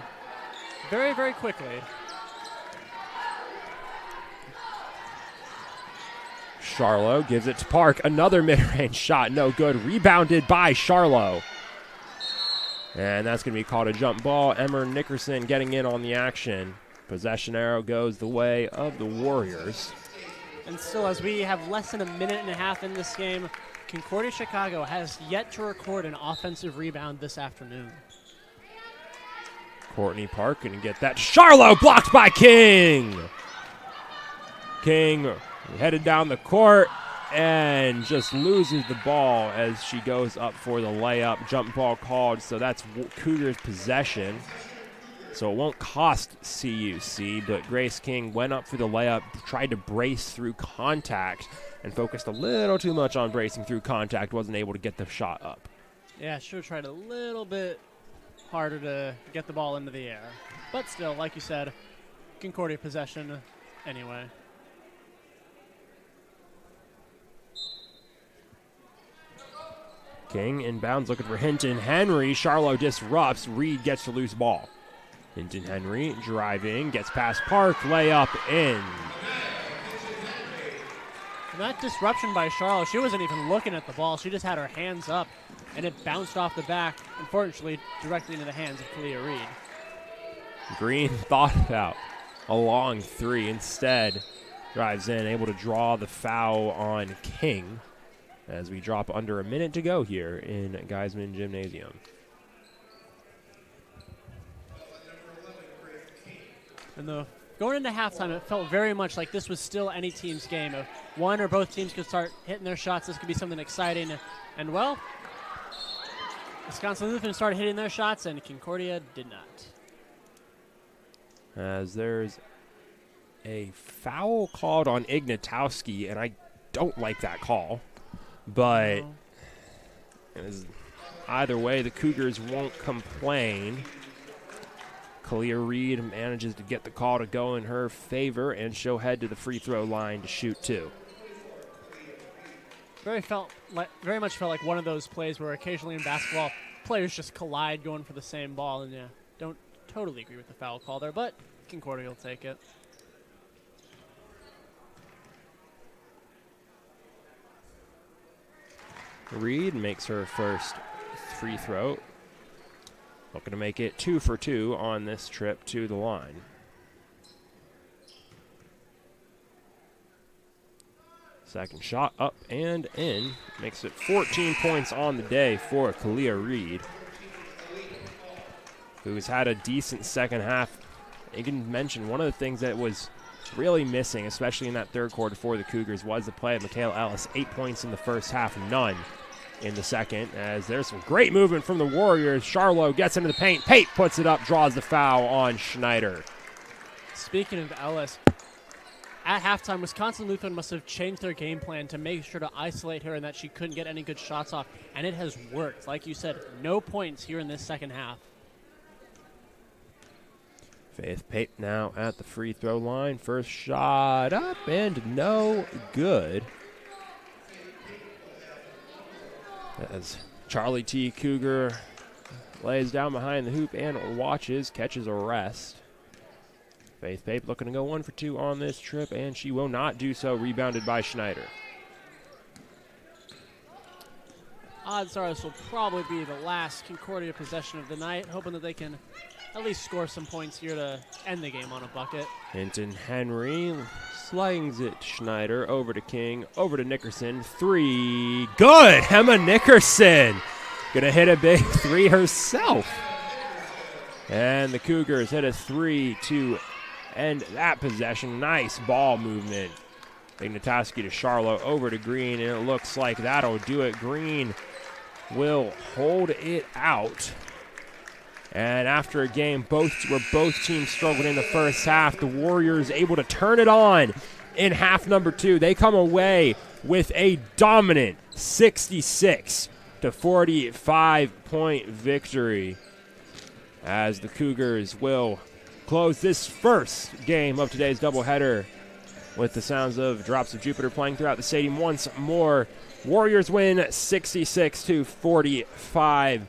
very, very quickly. Charlo gives it to Park. Another mid-range shot. No good. Rebounded by Charlo. And that's going to be called a jump ball. Emmer Nickerson getting in on the action. Possession arrow goes the way of the Warriors. And still, as we have less than a minute and a half in this game, Concordia Chicago has yet to record an offensive rebound this afternoon. Courtney Park going to get that. Charlo blocked by King. King headed down the court and just loses the ball as she goes up for the layup. Jump ball called, so that's Cougars' possession. So it won't cost CUC, but Grace King went up for the layup, tried to brace through contact, and focused a little too much on bracing through contact, wasn't able to get the shot up. Yeah, should have tried a little bit harder to get the ball into the air. But still, like you said, Concordia possession anyway. King inbounds looking for Hinton Henry. Charlo disrupts. Reed gets the loose ball. Hinton Henry driving, gets past Park, layup in. And that disruption by Charlo, she wasn't even looking at the ball. She just had her hands up, and it bounced off the back, unfortunately, directly into the hands of Kalia Reed. Green thought about a long three. Instead, drives in, able to draw the foul on King as we drop under a minute to go here in Geisman Gymnasium. And going into halftime, it felt very much like this was still any team's game. If one or both teams could start hitting their shots, this could be something exciting. And, well, Wisconsin Lutheran started hitting their shots, and Concordia did not. As there's a foul called on Ignatowski, and I don't like that call. But either way, the Cougars won't complain. Kalia Reed manages to get the call to go in her favor, and she'll head to the free throw line to shoot two. Very much felt like one of those plays where occasionally in basketball, players just collide going for the same ball, and don't totally agree with the foul call there, but Concordia will take it. Reed makes her first free throw. Looking to make it 2 for 2 on this trip to the line. Second shot up and in. Makes it 14 points on the day for Kalia Reed, who's had a decent second half. I can mention one of the things that was really missing, especially in that third quarter for the Cougars, was the play of Michaela Ellis. 8 points in the first half, none in the second, as there's some great movement from the Warriors. Charlo gets into the paint. Pate puts it up, draws the foul on Schneider. Speaking of Ellis, at halftime, Wisconsin Lutheran must have changed their game plan to make sure to isolate her and that she couldn't get any good shots off, and it has worked. Like you said, no points here in this second half. Faith Pate now at the free throw line. First shot up and no good. As Charlie T. Cougar lays down behind the hoop and watches, catches a rest. Faith Pape looking to go 1 for 2 on this trip, and she will not do so. Rebounded by Schneider. Odds are this will probably be the last Concordia possession of the night, hoping that they can at least score some points here to end the game on a bucket. Hinton Henry slings it. Schneider over to King, over to Nickerson. 3. Good! Emma Nickerson gonna hit a big 3 herself. And the Cougars hit a 3 to end that possession. Nice ball movement. Ignatoski to Charlo, over to Green, and it looks like that'll do it. Green will hold it out. And after a game where both teams struggled in the first half, the Warriors able to turn it on in half number 2. They come away with a dominant 66 to 45 point victory, as the Cougars will close this first game of today's doubleheader with the sounds of Drops of Jupiter playing throughout the stadium once more. Warriors win 66 to 45.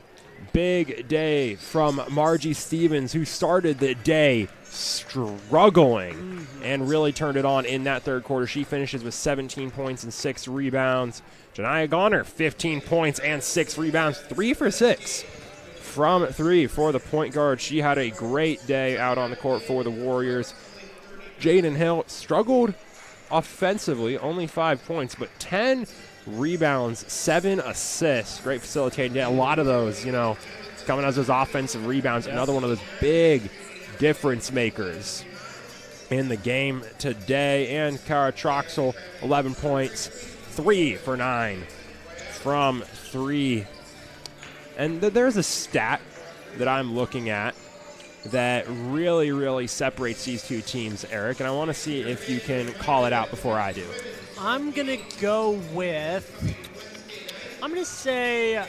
Big day from Margie Stevens, who started the day struggling and really turned it on in that third quarter. She finishes with 17 points and 6 rebounds. Janiyah Garner, 15 points and 6 rebounds, 3 for 6 from 3 for the point guard. She had a great day out on the court for the Warriors. Jaden Hill struggled offensively, only 5 points, but 10 rebounds, 7 assists. Great facilitating. A lot of those, coming as those offensive rebounds. Yep. Another one of those big difference makers in the game today. And Kara Troxel, 11 points, 3 for 9 from 3. And there's a stat that I'm looking at that really, really separates these two teams, Eric, and I want to see if you can call it out before I do. I'm going to go with, I'm going to say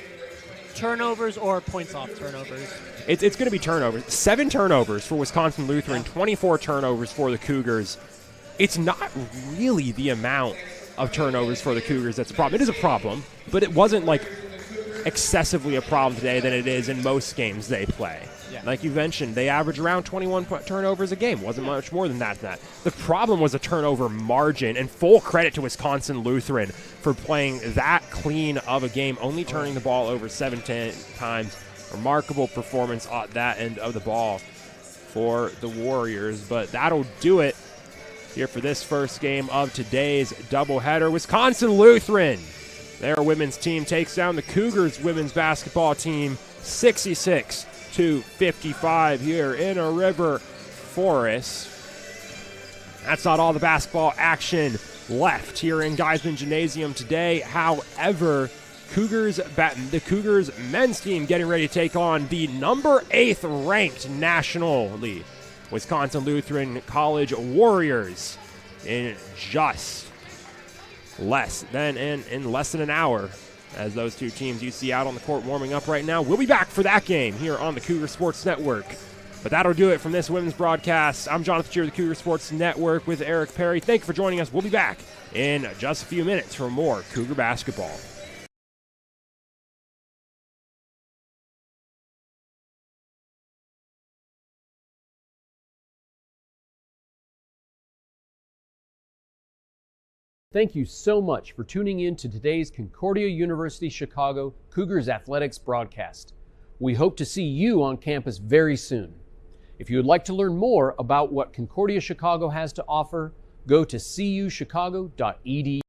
turnovers or points off turnovers. It's going to be turnovers. 7 turnovers for Wisconsin Lutheran, 24 turnovers for the Cougars. It's not really the amount of turnovers for the Cougars that's a problem. It is a problem, but it wasn't like excessively a problem today than it is in most games they play. Yeah. Like you mentioned, they average around 21 turnovers a game. Wasn't much more than that. The problem was a turnover margin, and full credit to Wisconsin Lutheran for playing that clean of a game, only turning the ball over 17 times. Remarkable performance at that end of the ball for the Warriors, but that'll do it here for this first game of today's doubleheader. Wisconsin Lutheran, their women's team takes down the Cougars women's basketball team 66 to 55 here in a River Forest. That's not all the basketball action left here in Geisman Gymnasium today. However, the Cougars men's team getting ready to take on the number 8th ranked nationally Wisconsin Lutheran College Warriors in just less than an hour, as those two teams you see out on the court warming up right now. We'll be back for that game here on the Cougar Sports Network. But that'll do it from this women's broadcast. I'm Jonathan Cheer of the Cougar Sports Network with Eric Perry. Thank you for joining us. We'll be back in just a few minutes for more Cougar basketball. Thank you so much for tuning in to today's Concordia University Chicago Cougars Athletics broadcast. We hope to see you on campus very soon. If you would like to learn more about what Concordia Chicago has to offer, go to cuchicago.edu.